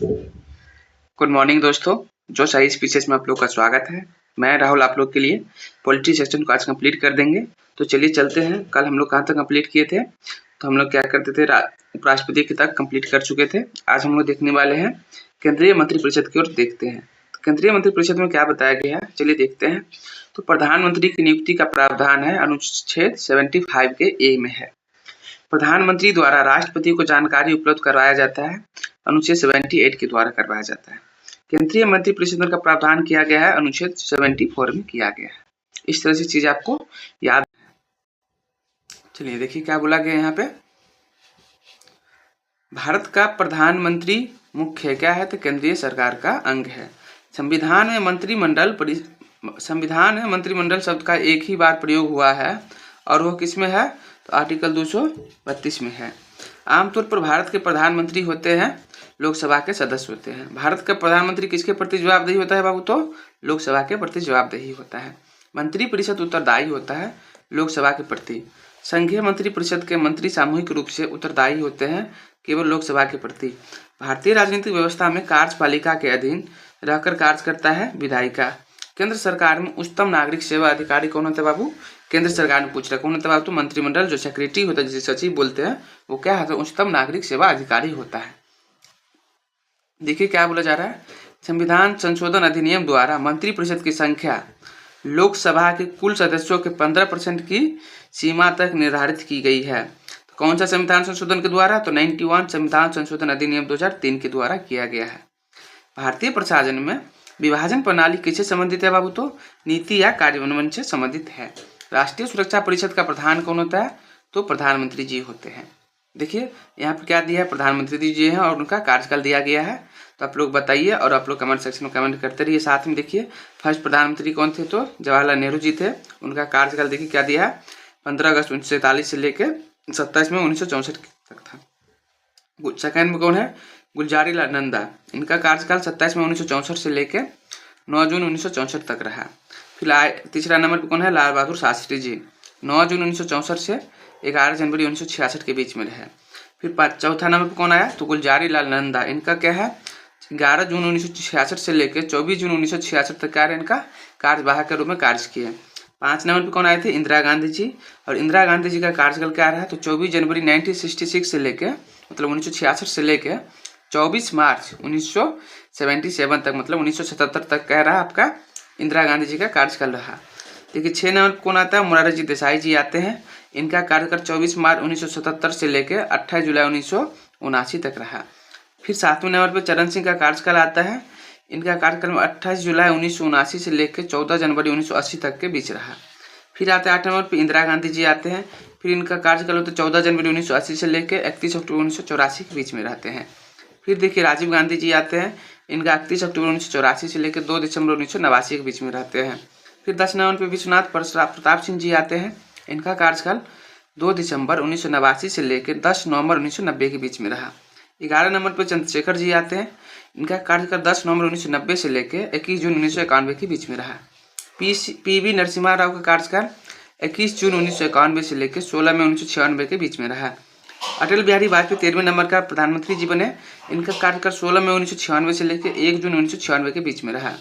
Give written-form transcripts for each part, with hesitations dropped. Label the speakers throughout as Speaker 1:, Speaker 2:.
Speaker 1: Good morning दोस्तों। जो सही स्पीचेस में आप लोग का स्वागत है। मैं राहुल आप लोग के लिए पॉलिटी सेक्शन को आज कंप्लीट कर देंगे। तो चलिए चलते हैं। कल हम लोग कहाँ तक कंप्लीट किए थे? तो हम लोग क्या करते थे, उपराष्ट्रपति के तक कंप्लीट कर चुके थे। आज हम लोग देखने वाले हैं केंद्रीय मंत्रिपरिषद की ओर देखते हैं। तो केंद्रीय मंत्रिपरिषद में क्या बताया गया है, चलिए देखते हैं। तो प्रधानमंत्री की नियुक्ति का प्रावधान है अनुच्छेद 75 के ए में है। प्रधानमंत्री द्वारा राष्ट्रपति को जानकारी उपलब्ध करवाया जाता है, अनुच्छेद 78 के द्वारा करवाया जाता है। केंद्रीय मंत्रिपरिषद का प्रावधान किया गया है, अनुच्छेद 74 में किया गया है। इस तरह से चीज आपको याद है। चलिए देखिए क्या बोला गया यहाँ पे। भारत का प्रधानमंत्री मुख्य क्या है, तो केंद्रीय सरकार का अंग है। संविधान में मंत्रिमंडल शब्द का एक ही बार प्रयोग हुआ है और वह किसमें है, तो आर्टिकल 232 में है। आमतौर पर भारत के प्रधानमंत्री होते हैं, लोकसभा के सदस्य होते हैं। भारत का प्रधानमंत्री किसके प्रति जवाबदेही होता है बाबू, तो लोकसभा के प्रति जवाबदेही होता है। मंत्रिपरिषद उत्तरदायी होता है लोकसभा के प्रति। संघीय मंत्रिपरिषद के मंत्री सामूहिक रूप से उत्तरदायी होते हैं केवल लोकसभा के प्रति। भारतीय राजनीतिक व्यवस्था में कार्यपालिका के अधीन रहकर कार्य करता है विधायिका। केंद्र सरकार में उच्चतम नागरिक सेवा अधिकारी कौन होता है बाबू, केंद्र सरकार ने पूछ रहा कौन होता है बाबू, तो मंत्रिमंडल जो सेक्रेटरी होता है, जिसे सचिव बोलते हैं, वो क्या होता है, उच्चतम नागरिक सेवा अधिकारी होता है। देखिए क्या बोला जा रहा है। संविधान संशोधन अधिनियम द्वारा मंत्रिपरिषद की संख्या लोकसभा के कुल सदस्यों के 15% की सीमा तक निर्धारित की गई है। तो कौन सा संविधान संशोधन के द्वारा, तो 91 संविधान संशोधन अधिनियम 2003 के द्वारा किया गया है। भारतीय प्रशासन में विभाजन प्रणाली किससे संबंधित है बाबू, तो नीति या कार्यान्वयन से संबंधित है। राष्ट्रीय सुरक्षा परिषद का प्रधान कौन होता है, तो प्रधानमंत्री जी होते हैं। देखिए यहाँ पे क्या दिया है, प्रधानमंत्री जी हैं और उनका कार्यकाल दिया गया है। तो आप लोग बताइए और आप लोग कमेंट सेक्शन में कमेंट करते रहिए। साथ में देखिए फर्स्ट प्रधानमंत्री कौन थे, तो जवाहरलाल नेहरू जी थे। उनका कार्यकाल देखिए क्या दिया है, 15 अगस्त 1947 से लेकर 27 में 1964 तक था। सेकंड में कौन है, गुलजारी लाल नंदा। इनका कार्यकाल 27 में 1964 से लेकर 9 जून 1964 तक रहा। फिर तीसरा नंबर पर कौन है, लाल बहादुर शास्त्री जी। 9 जून 1964 से 11 जनवरी 1966 के बीच में रहे। फिर चौथा नंबर पर कौन आया, तो गुलजारी लाल नंदा। इनका क्या है, 11 जून 1966 से लेकर 24 जून 1966 तक क्या है, इनका कार्यवाहक के रूप में कार्य किए। 5 नंबर पर कौन आए थे, इंदिरा गांधी जी। और इंदिरा गांधी जी का कार्यकाल क्या रहा, तो 24 जनवरी 1966 से लेकर मतलब 1966 से लेकर 24 मार्च 1977 तक मतलब 1977 तक कह रहा आपका इंदिरा गांधी जी का कार्यकाल रहा। देखिए 6 नंबर पर कौन आता है, मोरारजी देसाई जी आते हैं। इनका कार्यकाल 24 मार्च 1977 से लेकर 28 जुलाई 1979 तक रहा। फिर 7वें नंबर पर चरण सिंह का कार्यकाल आता है। इनका कार्यकाल 28 जुलाई 1979 से लेकर 14 जनवरी 1980 तक के बीच रहा। फिर आते हैं 8 नंबर पर इंदिरा गांधी जी आते हैं। फिर इनका कार्यकाल होता है 14 जनवरी 1980 से लेकर 31 अक्टूबर 1984 के बीच में रहते हैं। फिर देखिए राजीव गांधी जी आते हैं। इनका 31 अक्टूबर 1984 से लेकर 2 दिसंबर 1989 के बीच में रहते हैं। फिर 10 नंबर पर विश्वनाथ प्रताप सिंह जी आते हैं। इनका कार्यकाल 2 दिसंबर 1989 से लेकर 10 नवंबर 1990 के बीच में रहा। 11 नंबर पर चंद्रशेखर जी आते हैं। इनका कार्यकाल 10 नवंबर 1990 से लेकर 21 जून 1991 के बीच में रहा। पीवी नरसिम्हा राव का कार्यकाल 21 जून 1991 से लेकर 16 मई 1996 के बीच में रहा। अटल बिहारी वाजपेयी 13वें नंबर का प्रधानमंत्री जी बने। इनका कार्यकाल 16 मई 1996 से लेकर 1 जून 1996 के बीच में रहा।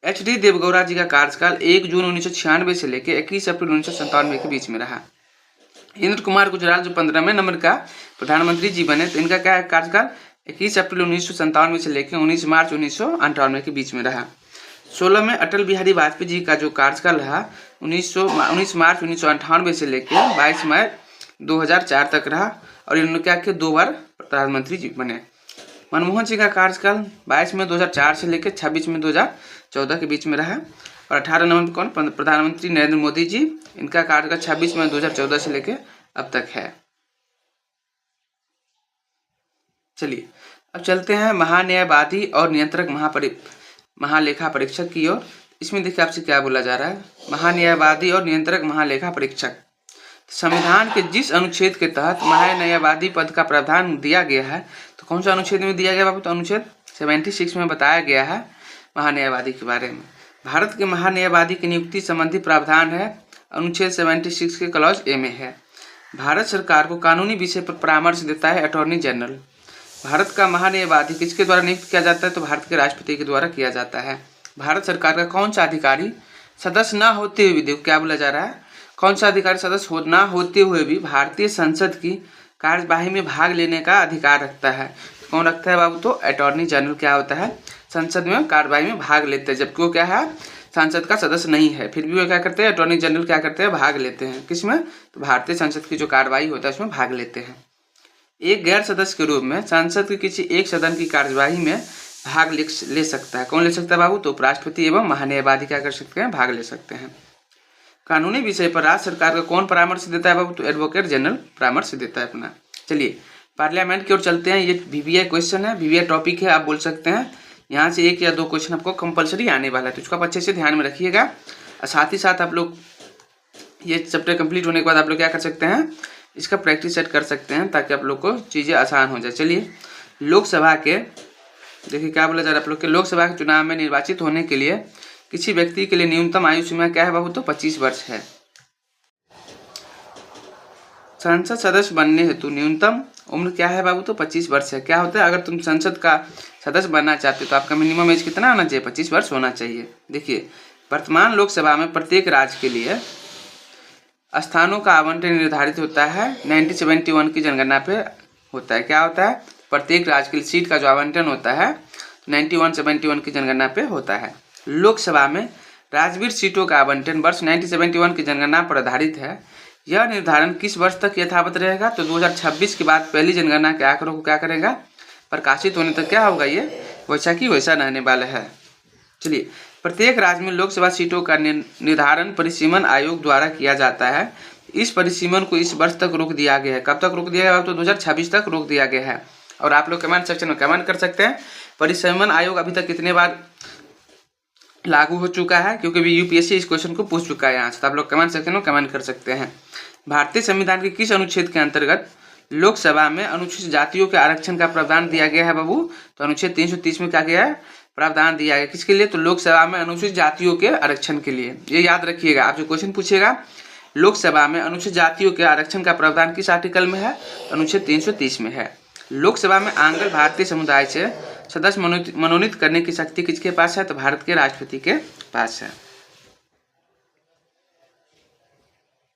Speaker 1: HD देवगौड़ा जी का कार्यकाल 1 जून 1996 से लेकर 21 अप्रैल 1997 के बीच में रहा। इंद्र कुमार गुजराल जो 15वें नंबर का प्रधानमंत्री जी बने, तो इनका क्या है कार्यकाल 21 अप्रैल 1997 से लेकर 19 मार्च 1998 के बीच में रहा। 16 में अटल बिहारी वाजपेयी जी का जो कार्यकाल रहा 19 मार्च 1998 से लेकर 22 मई 2004 तक रहा और इन्होंने क्या किया, 2 बार प्रधानमंत्री जी बने। मनमोहन सिंह का कार्यकाल 22 मई 2004 से लेकर 26 मई 2014 के बीच में रहा। और 18 नंबर पर कौन, प्रधानमंत्री नरेंद्र मोदी जी। इनका कार्यकाल 26 मई 2014 से लेकर अब तक है। चलिए अब चलते हैं महान्यायवादी और नियंत्रक महालेखा परीक्षक की ओर। इसमें देखिए आपसे क्या बोला जा रहा है, महान्यायवादी और नियंत्रक महालेखा परीक्षक। संविधान के जिस अनुच्छेद के तहत महान्यायवादी पद का प्रावधान दिया गया है, तो कौन सा अनुच्छेद में दिया गया बाबू, तो अनुच्छेद 76 में बताया गया है महान्यायवादी के बारे में। भारत के महान्यायवादी की नियुक्ति संबंधी प्रावधान है अनुच्छेद 76 के क्लॉज ए में है। भारत सरकार को कानूनी विषय पर परामर्श देता है अटॉर्नी जनरल। भारत का महान्यायवादी किसके द्वारा नियुक्त किया जाता है? तो भारत के राष्ट्रपति के द्वारा किया जाता है। भारत सरकार का कौन सा अधिकारी सदस्य ना होते हुए भी, देखो क्या बोला जा रहा है, कौन सा अधिकारी सदस्य ना होते हुए भी भारतीय संसद की कार्यवाही में भाग लेने का अधिकार रखता है? कौन रखता है बाबू? तो अटॉर्नी जनरल क्या होता है, संसद में कार्यवाही में भाग लेते हैं, जबकि वो क्या है, संसद का सदस्य नहीं है, फिर भी वो क्या करते हैं, अटॉर्नी जनरल क्या करते हैं, भाग लेते हैं। किसमें? तो भारतीय संसद की जो कार्यवाही होता है उसमें भाग लेते हैं। एक गैर सदस्य के रूप में संसद की किसी एक सदन की कार्यवाही में भाग ले सकता है। कौन ले सकता है बाबू? तो उपराष्ट्रपति एवं महान्यायवादी क्या कर सकते हैं, भाग ले सकते हैं। कानूनी विषय पर राज्य सरकार का कौन परामर्श देता है बाबू? तो एडवोकेट जनरल परामर्श देता है अपना। चलिए पार्लियामेंट की ओर चलते हैं। ये VVI क्वेश्चन है, VVI टॉपिक है, आप बोल सकते हैं। यहाँ से 1 या 2 क्वेश्चन आपको कंपलसरी आने वाला है, तो इसको आप अच्छे से ध्यान में रखिएगा। और साथ ही साथ आप लोग ये चैप्टर कंप्लीट होने के बाद आप लोग क्या कर सकते हैं, इसका प्रैक्टिस सेट कर सकते हैं, ताकि आप लोग को चीज़ें आसान हो जाए। चलिए लोकसभा के, देखिए क्या बोला जा रहा है आप लोग के, लोकसभा के चुनाव में निर्वाचित होने के लिए किसी व्यक्ति के लिए न्यूनतम आयु सीमा क्या है बाबू? तो 25 वर्ष है। संसद सदस्य बनने हेतु न्यूनतम उम्र क्या है बाबू? तो 25 वर्ष है। क्या होता है, अगर तुम संसद का सदस्य बनना चाहते हो तो आपका मिनिमम एज कितना होना चाहिए? 25 वर्ष होना चाहिए। देखिए वर्तमान लोकसभा में प्रत्येक राज्य के लिए स्थानों का आवंटन निर्धारित होता है 1971 की जनगणना पे होता है। क्या होता है? प्रत्येक राज्य के लिए सीट का जो आवंटन होता है 1971 की जनगणना पे होता है। लोकसभा में राजवीर सीटों का आवंटन वर्ष 1971 की जनगणना पर आधारित है। यह निर्धारण किस वर्ष तक यथावत रहेगा? तो 2026 के बाद पहली जनगणना के आंकड़ों को क्या करेगा, प्रकाशित होने तक क्या होगा, ये वैसा की वैसा रहने वाला है। चलिए प्रत्येक राज्य में लोकसभा सीटों का निर्धारण परिसीमन आयोग द्वारा किया जाता है। इस परिसीमन को इस वर्ष तक रोक दिया गया है। कब तक रोक दिया गया? तो 2026 तक रोक दिया गया है। और आप लोग कमेंट सेक्शन में कमेंट कर सकते हैं परिसीमन आयोग अभी तक कितने बार लागू हो चुका है, क्योंकि भी UPSC इस क्वेश्चन को पूछ चुका है यहाँ से। तो आप लोग कमेंट सेक्शन में कमेंट कर सकते हैं। भारतीय संविधान के किस अनुच्छेद के अंतर्गत लोकसभा में अनुसूचित जातियों के आरक्षण का प्रावधान दिया गया है बाबू? तो अनुच्छेद 330 में क्या गया है, प्रावधान दिया गया। किसके लिए? तो लोकसभा में अनुसूचित जातियों के आरक्षण के लिए। ये याद रखिएगा, आप जो क्वेश्चन पूछेगा लोकसभा में अनुसूचित जातियों के आरक्षण का प्रावधान किस आर्टिकल में है? अनुच्छेद 330 में है। लोकसभा में आंग्ल भारतीय समुदाय से सदस्य मनोनीत करने की शक्ति किसके पास है? तो भारत के राष्ट्रपति के पास है।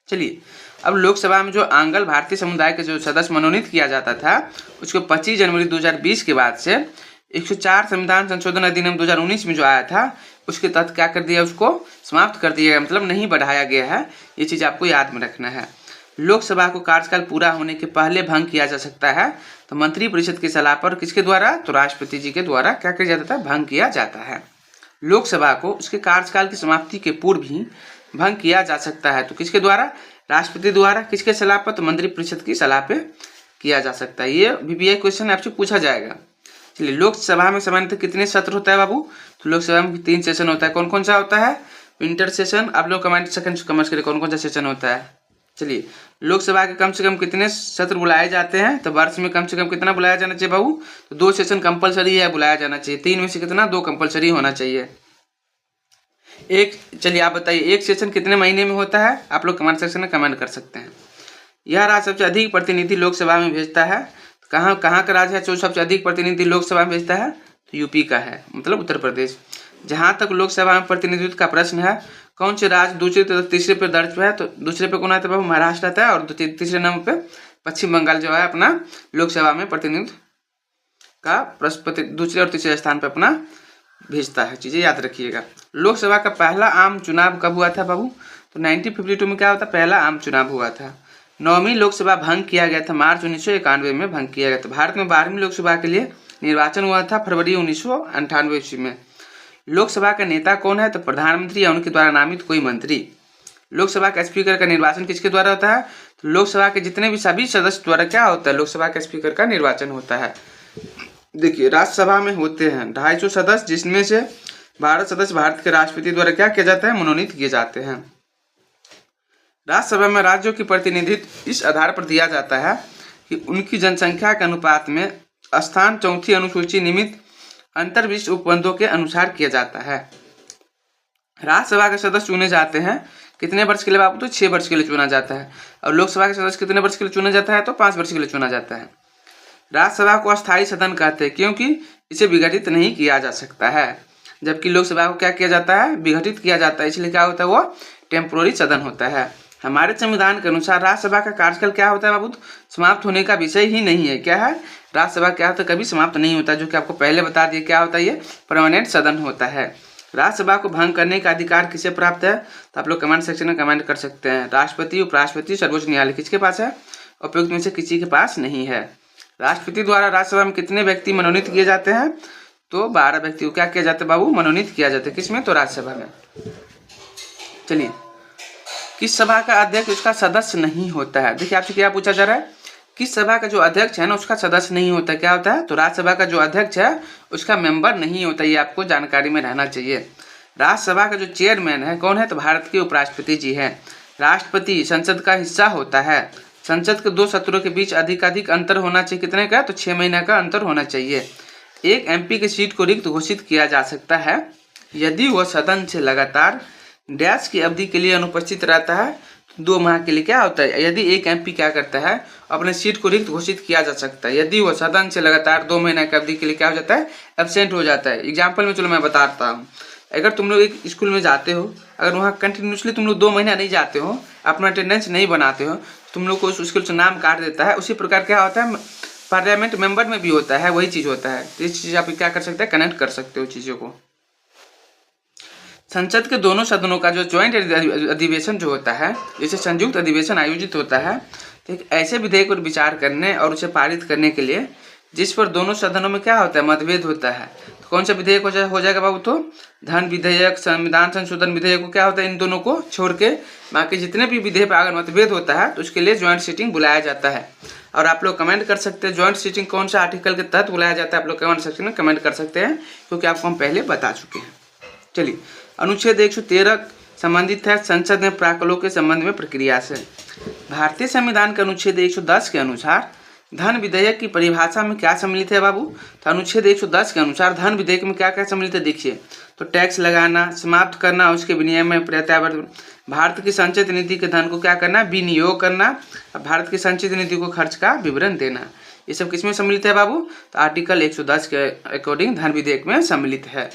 Speaker 1: चलिए अब लोकसभा में जो आंग्ल भारतीय समुदाय के जो सदस्य मनोनीत किया जाता था, उसको 25 जनवरी 2020 के बाद से 104 संविधान संशोधन अधिनियम 2019 में जो आया था, उसके तहत क्या कर दिया, उसको समाप्त कर दिया गया, मतलब नहीं बढ़ाया गया है। ये चीज़ आपको याद में रखना है। लोकसभा को कार्यकाल पूरा होने के पहले भंग किया जा सकता है, तो मंत्रिपरिषद की सलाह पर किसके द्वारा? तो राष्ट्रपति जी के द्वारा क्या किया जाता है, भंग किया जाता है। लोकसभा को उसके कार्यकाल की समाप्ति के पूर्व ही भंग किया जा सकता है, तो किसके द्वारा? राष्ट्रपति द्वारा। किसके सलाह पर? तो मंत्रिपरिषद की सलाह पे किया जा सकता है। ये VVI क्वेश्चन आपसे पूछा जाएगा। चलिए लोकसभा में सामान्यतः कितने सत्र होता है बाबू? तो लोकसभा में 3 सेशन होता है। कौन कौन सा होता है? Winter session. आप लोग कमेंट सेक्शन कमेंट करें कौन कौन सा सेशन होता है। चलिए लोकसभा के कम से कम कितने सत्र बुलाए जाते हैं? तो वर्ष में कम से कम कितना बुलाया जाना चाहिए बाबू? तो 2 सेशन कंपलसरी है, बुलाया जाना चाहिए। 3 में से कितना? 2 कंपलसरी होना चाहिए। चलिए आप बताइए एक सेशन कितने महीने में होता है? आप लोग कमेंट सेक्शन में कमेंट कर सकते हैं। यह राज्य सबसे अधिक प्रतिनिधि लोकसभा में भेजता है। कहाँ का राज्य है जो सबसे अधिक प्रतिनिधि लोकसभा में भेजता है? तो यूपी का है, मतलब उत्तर प्रदेश। जहाँ तक लोकसभा में प्रतिनिधित्व का प्रश्न है, कौन से राज्य दूसरे तो तीसरे पे दर्ज पे है? तो दूसरे पे कौन आता है? महाराष्ट्र आता है। और तीसरे नंबर पे पश्चिम बंगाल जो है अपना लोकसभा में प्रतिनिधित्व का दूसरे और तीसरे स्थान पर अपना भेजता है। चीज़ें याद रखिएगा। लोकसभा का पहला आम चुनाव कब हुआ था बाबू? तो 1952 में क्या होता? पहला आम चुनाव हुआ था। 9वीं लोकसभा भंग किया गया था, मार्च 1991 में भंग किया गया था। भारत में 12वीं लोकसभा के लिए निर्वाचन हुआ था फरवरी 1998 ईस्वी में। लोकसभा का नेता कौन है? तो प्रधानमंत्री या उनके द्वारा नामित कोई मंत्री। लोकसभा का स्पीकर का निर्वाचन किसके द्वारा होता है? तो लोकसभा के जितने भी सभी सदस्य द्वारा क्या होता है? लोकसभा के स्पीकर का निर्वाचन होता है। देखिए राज्यसभा में होते हैं 250 सदस्य, जिसमें से 12 सदस्य भारत के राष्ट्रपति द्वारा क्या किया जाता है? मनोनीत किए जाते हैं। राज्यसभा में राज्यों की प्रतिनिधित्व इस आधार पर दिया जाता है कि उनकी जनसंख्या के अनुपात में स्थान 4वीं अनुसूची निमित्त अंतर्विशिष्ट उपबंधों के अनुसार किया जाता है। राज्यसभा के सदस्य चुने जाते हैं कितने वर्ष के लिए बाबू? तो 6 वर्ष के लिए चुना जाता है। और लोकसभा के सदस्य कितने वर्ष के लिए चुना जाता है? तो 5 वर्ष के लिए चुना जाता है। राज्यसभा को अस्थायी सदन कहते हैं क्योंकि इसे विघटित नहीं किया जा सकता है, जबकि लोकसभा को क्या किया जाता है, विघटित किया जाता है, इसलिए क्या होता है, वो टेम्पोररी सदन होता है। हमारे संविधान के अनुसार राज्यसभा का कार्यकाल क्या होता है बाबू, समाप्त होने का विषय ही नहीं है। क्या है, राज्यसभा क्या होता है, कभी समाप्त नहीं होता, जो कि आपको पहले बता दिया क्या होता है, ये परमानेंट सदन होता है। राज्यसभा को भंग करने का अधिकार किसे प्राप्त है, तो आप लोग कमेंट सेक्शन में कमेंट कर सकते हैं। राष्ट्रपति, उपराष्ट्रपति, सर्वोच्च न्यायालय, किसके पास है, उपयुक्त में से किसी के पास नहीं है। राष्ट्रपति द्वारा राज्यसभा में कितने व्यक्ति मनोनीत किए जाते हैं, तो 12 व्यक्ति को क्या किया जाता है बाबू, मनोनीत किया जाता है, किसमें, तो राज्यसभा में। चलिए, किस सभा का अध्यक्ष उसका सदस्य नहीं होता है। देखिए आपसे क्या पूछा जा रहा है, किस सभा का जो अध्यक्ष है ना उसका सदस्य नहीं होता, क्या होता है, तो राज्यसभा का जो अध्यक्ष है उसका मेंबर नहीं होता, ये आपको जानकारी में रहना चाहिए। राज्यसभा का जो चेयरमैन है कौन है, तो भारत के उपराष्ट्रपति जी हैं। राष्ट्रपति संसद का हिस्सा होता है। संसद के 2 सत्रों के बीच अधिकाधिक अंतर होना चाहिए, कितने का, तो 6 महीने का अंतर होना चाहिए। एक MP की सीट को रिक्त घोषित किया जा सकता है यदि वह सदन से लगातार डैश की अवधि के लिए अनुपस्थित रहता है, 2 माह के लिए क्या होता है, यदि एक MP क्या करता है, अपने सीट को रिक्त घोषित किया जा सकता है यदि वह सदन से लगातार 2 महीने की अवधि के लिए क्या हो जाता है, एब्सेंट हो जाता है। एग्जाम्पल में चलो मैं बताता हूँ, अगर तुम लोग एक स्कूल में जाते हो, अगर वहाँ कंटिन्यूसली तुम लोग 2 महीना नहीं जाते हो, अपना अटेंडेंस नहीं बनाते हो, तुम लोग को उस स्कूल से नाम काट देता है। उसी प्रकार क्या होता है, पार्लियामेंट मेंबर में भी होता है, वही चीज़ होता है। तो इस चीज़ आप क्या कर सकते हैं, कनेक्ट कर सकते हो चीज़ों को। संसद के दोनों सदनों का जो ज्वाइंट अधिवेशन जो होता है, जैसे संयुक्त अधिवेशन आयोजित होता है, तो एक ऐसे विधेयक पर विचार करने और उसे पारित करने के लिए जिस पर दोनों सदनों में क्या होता है, मतभेद होता है। तो कौन सा विधेयक हो जाएगा बाबू, तो धन विधेयक, संविधान संशोधन विधेयक को क्या होता है, इन दोनों को छोड़ के बाकी जितने भी विधेयक पर अगर मतभेद होता है तो उसके लिए ज्वाइंट सीटिंग बुलाया जाता है। और आप लोग कमेंट कर सकते हैं ज्वाइंट सीटिंग कौन सा आर्टिकल के तहत बुलाया जाता है, आप लोग कमेंट सेक्शन में कमेंट कर सकते हैं, क्योंकि आपको हम पहले बता चुके हैं। चलिए, अनुच्छेद 113 संबंधित है संसद में प्राक्कलों के संबंध में प्रक्रिया से। भारतीय संविधान के अनुच्छेद 110 के अनुसार धन विधेयक की परिभाषा में क्या सम्मिलित है बाबू, तो अनुच्छेद 110 के अनुसार धन विधेयक में क्या क्या सम्मिलित है, देखिए, तो टैक्स लगाना, समाप्त करना, उसके विनिमय में प्रत्यावर्तन, भारत की संचित निधि के धन को क्या करना, विनियोग करना, भारत की संचित निधि को खर्च का विवरण देना, ये सब किसमें सम्मिलित है बाबू, तो आर्टिकल 110 के अकॉर्डिंग धन विधेयक में सम्मिलित है।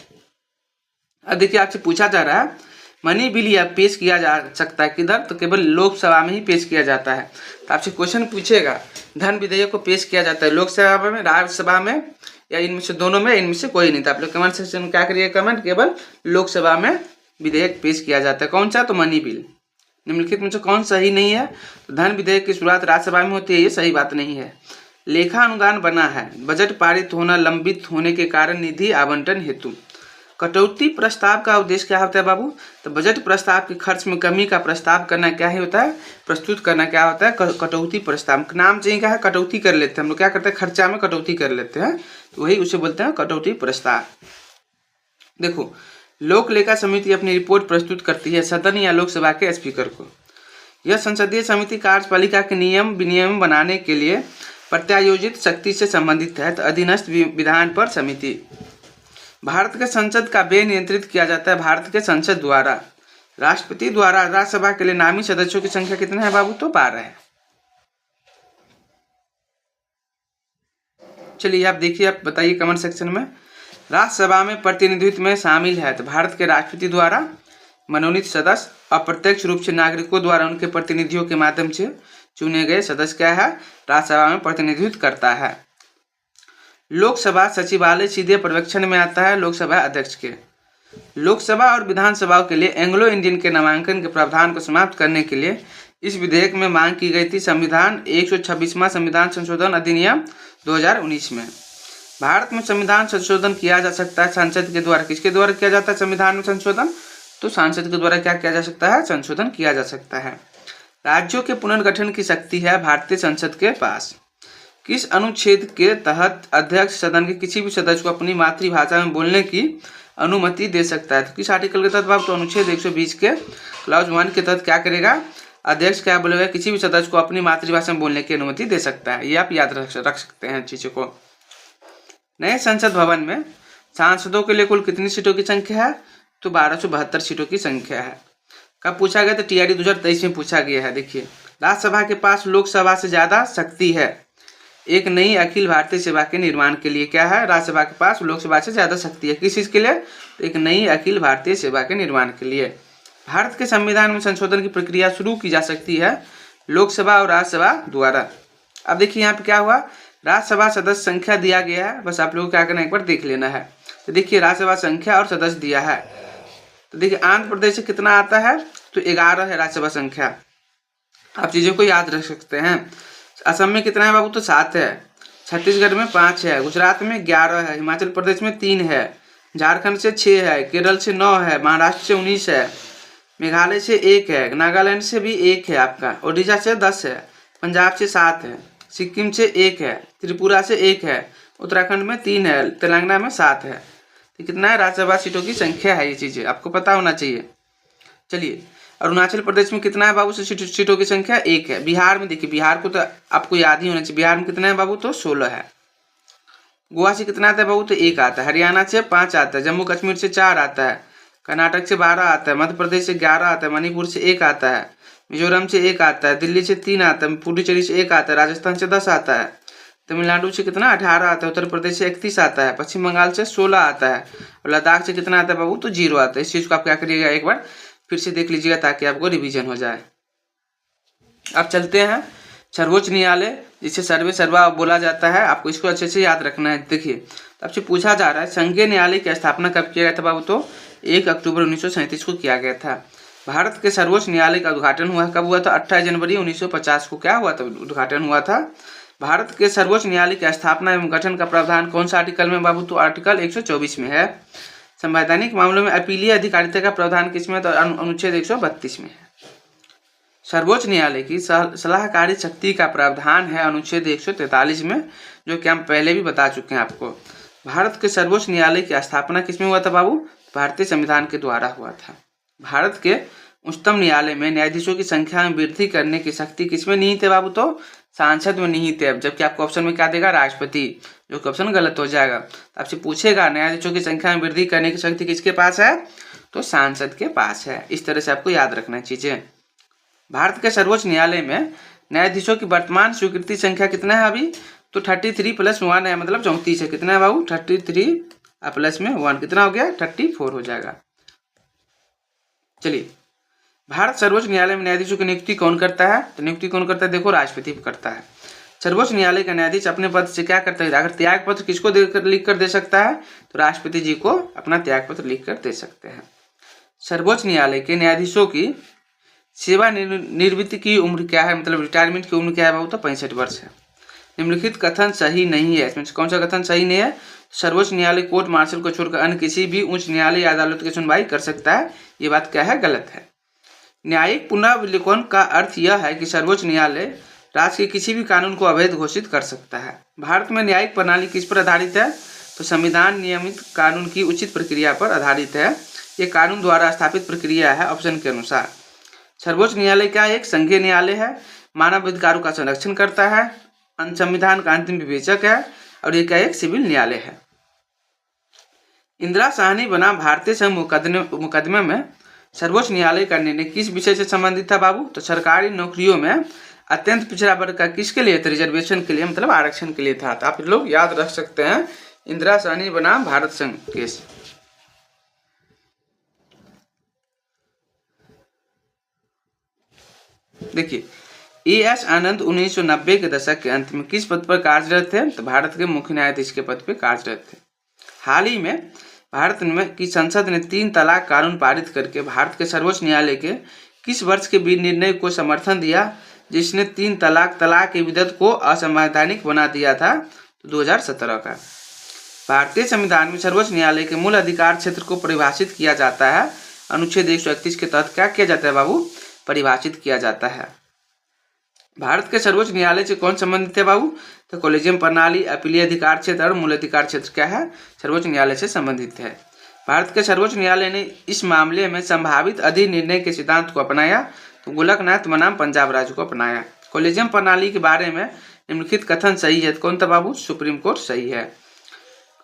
Speaker 1: अब देखिए आपसे पूछा जा रहा है मनी बिल या पेश किया जा सकता है किधर, तो केवल लोकसभा में ही पेश किया जाता है। तो आपसे क्वेश्चन पूछेगा धन विधेयक को पेश किया जाता है लोकसभा में, राज्यसभा में, या इनमें से दोनों में, इनमें से कोई नहीं। तो आप लोग कमेंट सेक्शन में क्या करिए, कमेंट, केवल लोकसभा में विधेयक पेश किया जाता है। कौन सा, तो मनी बिल। निम्नलिखित में से कौन सही नहीं है, तो धन विधेयक की शुरुआत राज्यसभा में होती है, ये सही बात नहीं है। लेखा अनुदान बना है, बजट पारित होना लंबित होने के कारण निधि आवंटन हेतु। कटौती प्रस्ताव का उद्देश्य क्या होता है बाबू, तो बजट प्रस्ताव के खर्च में कमी का प्रस्ताव करना क्या है होता है, प्रस्तुत करना क्या होता है, कटौती प्रस्ताव। नाम चाहिए क्या है, कटौती कर लेते हैं हम लोग, क्या करते हैं, खर्चा में कटौती कर लेते हैं, तो वही उसे बोलते हैं कटौती प्रस्ताव। देखो, लोक लेखा समिति अपनी रिपोर्ट प्रस्तुत करती है सदन या लोकसभा के स्पीकर को। यह संसदीय समिति कार्यपालिका के नियम विनियम बनाने के लिए प्रत्यायोजित शक्ति से संबंधित है। तो अधीनस्थ विधान पर समिति। भारत के संसद का व्यय नियंत्रित किया जाता है भारत के संसद द्वारा। राष्ट्रपति द्वारा राज्यसभा के लिए नामी सदस्यों की संख्या कितनी है बाबू, तो 12 है। चलिए आप देखिए, आप बताइए कमेंट सेक्शन में, राज्यसभा में प्रतिनिधित्व में शामिल है तो भारत के राष्ट्रपति द्वारा मनोनीत सदस्य, अप्रत्यक्ष रूप से नागरिकों द्वारा उनके प्रतिनिधियों के माध्यम से चुने गए सदस्य क्या है, राज्यसभा में प्रतिनिधित्व करता है। लोकसभा सचिवालय सीधे पर्यवेक्षण में आता है लोकसभा अध्यक्ष के। लोकसभा और विधानसभाओं के लिए एंग्लो इंडियन के नामांकन के प्रावधान को समाप्त करने के लिए इस विधेयक में मांग की गई थी संविधान 126वां संविधान संशोधन अधिनियम 2019 में। भारत में संविधान संशोधन किया जा सकता है संसद के द्वारा। किसके द्वारा किया जाता है संविधान में संशोधन, तो सांसद के द्वारा क्या किया जा सकता है, संशोधन किया जा सकता है। राज्यों के पुनर्गठन की शक्ति है भारतीय संसद के पास। किस अनुच्छेद के तहत अध्यक्ष सदन के किसी भी सदस्य को अपनी मातृभाषा में बोलने की अनुमति दे सकता है, तो किस आर्टिकल के तहत बाबू, तो अनुच्छेद 120 के क्लॉज 1 के तहत क्या करेगा, अध्यक्ष क्या बोलेगा, किसी भी सदस्य को अपनी मातृभाषा में बोलने की अनुमति दे सकता है। ये आप याद रख सकते हैं चीज़ों को। नए संसद भवन में सांसदों के लिए कुल कितनी सीटों की संख्या है, तो 1272 सीटों की संख्या है। कब पूछा गया, तो TRD 2023 में पूछा गया है। देखिए, राज्यसभा के पास लोकसभा से ज़्यादा शक्ति है। एक नई अखिल भारतीय सेवा के निर्माण के लिए क्या है, राज्यसभा के पास लोकसभा से ज़्यादा शक्ति है। किस चीज़ के लिए, तो एक नई अखिल भारतीय सेवा के निर्माण के लिए। भारत के संविधान में संशोधन की प्रक्रिया शुरू की जा सकती है लोकसभा और राज्यसभा द्वारा। अब देखिए यहाँ पे क्या हुआ, राज्यसभा सदस्य संख्या दिया गया है, बस आप लोगों को क्या करना है, एक बार देख लेना है। तो देखिए राज्यसभा संख्या और सदस्य दिया है। तो देखिए आंध्र प्रदेश से कितना आता है, तो 11 है राज्यसभा संख्या। आप चीज़ों को याद रख सकते हैं। असम में कितना है बाबू, तो 7 है। छत्तीसगढ़ में 5 है। गुजरात में 11 है। हिमाचल प्रदेश में 3 है। झारखंड से 6 है। केरल से 9 है। महाराष्ट्र से 19 है। मेघालय से 1 है। नागालैंड से भी 1 है आपका। ओडिशा से 10 है। पंजाब से 7 है। सिक्किम से 1 है। त्रिपुरा से 1 है। उत्तराखंड में 3 है। तेलंगाना में 7 है। तो कितना है, राज्यसभा सीटों की संख्या है। ये चीज़ें आपको पता होना चाहिए। चलिए अरुणाचल प्रदेश में कितना है बाबू, सीटों की संख्या 1 है। बिहार में देखिए, बिहार को तो आपको याद ही होना चाहिए। बिहार में कितना है बाबू, तो 16 है। गोवा से कितना आता है बाबू, तो 1 आता है। हरियाणा से 5 आता है। जम्मू कश्मीर से 4 आता है। कर्नाटक से 12 आता है। मध्य प्रदेश से 11 आता है। मणिपुर से 1 आता है। मिजोरम से 1 आता है। दिल्ली से 3 आता है। पुडुचेरी से 1 आता है। राजस्थान से 10 आता है। तमिलनाडु से कितना 18 आता है। उत्तर प्रदेश से 31 आता है। पश्चिम बंगाल से 16 आता है। और लद्दाख से कितना आता है बाबू, तो 0 आता है। इस चीज़ को आप क्या करिएगा, एक बार फिर से देख लीजिएगा ताकि आपको रिवीजन हो जाए। अब चलते हैं सर्वोच्च न्यायालय, जिसे सर्वे सर्वा बोला जाता है। आपको इसको अच्छे से याद रखना है। देखिए तो आपसे पूछा जा रहा है संघीय न्यायालय की स्थापना कब किया गया था बाबू, तो 1 अक्टूबर 1937 को किया गया था। भारत के सर्वोच्च न्यायालय का उद्घाटन हुआ कब हुआ था, 28 जनवरी 1950 को क्या हुआ था, उद्घाटन हुआ था। भारत के सर्वोच्च न्यायालय की स्थापना एवं गठन का प्रावधान कौन सा आर्टिकल में बाबू, तो आर्टिकल 124 में है। संवैधानिक मामलों में अपीलीय अधिकारिता का प्रावधान किसमें, तो अनुच्छेद 132 में है। सर्वोच्च न्यायालय की सलाहकारी शक्ति का प्रावधान है अनुच्छेद 143 में, जो कि हम पहले भी बता चुके हैं आपको। भारत के सर्वोच्च न्यायालय की स्थापना किसमें हुआ था बाबू, भारतीय संविधान के द्वारा हुआ था। भारत के उच्चतम न्यायालय में न्यायाधीशों की संख्या में वृद्धि करने की शक्ति किसमें निहित है बाबू, तो सांसद में निहित है। जबकि आपको ऑप्शन में क्या देगा, राष्ट्रपति, जो कि ऑप्शन गलत हो जाएगा। तो आपसे पूछेगा न्यायाधीशों की संख्या में वृद्धि करने की शक्ति किसके पास है, तो सांसद के पास है। इस तरह से आपको याद रखना चीजें। भारत के सर्वोच्च न्यायालय में न्यायाधीशों की वर्तमान स्वीकृति संख्या कितना है अभी, तो 33 + 1 है, मतलब 34 है। कितना है बाबू, 33 प्लस में 1 कितना हो गया, 34 हो जाएगा। चलिए भारत सर्वोच्च न्यायालय में न्यायाधीशों की नियुक्ति कौन करता है, तो नियुक्ति कौन करता है, देखो राष्ट्रपति करता है। सर्वोच्च न्यायालय का न्यायाधीश अपने पद से क्या करता है, अगर त्याग पत्र किसको लिख कर दे सकता है, तो राष्ट्रपति जी को अपना त्याग पत्र लिख कर दे सकते हैं। सर्वोच्च न्यायालय के न्यायाधीशों की सेवा निवृत्ति की उम्र क्या है, मतलब रिटायरमेंट की उम्र क्या है बाबू, तो 65 वर्ष है। निम्नलिखित कथन सही नहीं है। इसमें कौन सा कथन सही नहीं है, सर्वोच्च न्यायालय कोर्ट मार्शल को छोड़कर अन्य किसी भी उच्च न्यायालय या अदालत की सुनवाई कर सकता है। ये बात क्या है, गलत है। न्यायिक पुनर्विलोकन का अर्थ यह है कि सर्वोच्च न्यायालय राज्य के किसी भी कानून को अवैध घोषित कर सकता है। भारत में न्यायिक प्रणाली किस पर आधारित है, तो संविधान नियमित कानून की उचित प्रक्रिया पर आधारित है। ये कानून द्वारा स्थापित प्रक्रिया है ऑप्शन के अनुसार। सर्वोच्च न्यायालय क्या एक संघीय न्यायालय है, मानव अधिकारों का संरक्षण करता है, संविधान का अंतिम विवेचक है, और ये क्या एक सिविल न्यायालय है। इंदिरा साहनी बनाम भारतीय संघ मुकदमे में सर्वोच्च न्यायालय का निर्णय किस विषय से संबंधित था बाबू, तो सरकारी नौकरियों में अत्यंत पिछड़ा वर्ग का किसके लिए, तो रिजर्वेशन के लिए, मतलब आरक्षण के लिए था। तो आप लोग याद रख सकते हैं इंदिरा साहनी बनाम भारत संघ केस। देखिए A.S. आनंद 1990 के दशक के अंत में किस पद पर कार्यरत थे, तो भारत के मुख्य न्यायाधीश के पद पर कार्यरत थे। हाल ही में भारत में की संसद ने 3 तलाक कानून पारित करके भारत के सर्वोच्च न्यायालय के किस वर्ष के निर्णय को समर्थन दिया, जिसने 3 तलाक की विधि को असंवैधानिक बना दिया था, तो 2017 का। भारतीय संविधान में सर्वोच्च न्यायालय के मूल अधिकार क्षेत्र को परिभाषित किया जाता है। अनुच्छेद 131 के तहत क्या किया जाता है बाबू, परिभाषित किया जाता है। भारत के सर्वोच्च न्यायालय से कौन संबंधित है बाबू, तो कॉलेजियम प्रणाली, अपीलीय अधिकार क्षेत्र और मूल अधिकार क्षेत्र क्या है, सर्वोच्च न्यायालय से संबंधित है। भारत के सर्वोच्च न्यायालय ने इस मामले में संभावित अधिनिर्णय के सिद्धांत को अपनाया, तो गोलकनाथ बनाम पंजाब राज्य को अपनाया। कॉलेजियम प्रणाली के बारे में निम्नलिखित कथन सही है, तो कौन था बाबू, सुप्रीम कोर्ट सही है।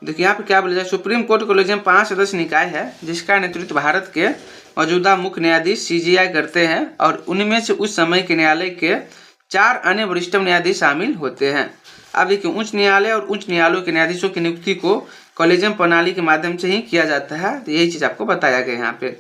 Speaker 1: देखिए यहाँ पे क्या बोला जाए, सुप्रीम कोर्ट कॉलेजियम 5 सदस्य निकाय है, जिसका नेतृत्व भारत के मौजूदा मुख्य न्यायाधीश CJI करते हैं, और उनमें से उस समय के न्यायालय के 4 अन्य वरिष्ठ न्यायाधीश शामिल होते हैं। अब देखिए, उच्च न्यायालय और उच्च न्यायालयों के न्यायाधीशों की नियुक्ति को कॉलेजियम प्रणाली के माध्यम से ही किया जाता है। तो यही चीज आपको बताया गया यहाँ पे।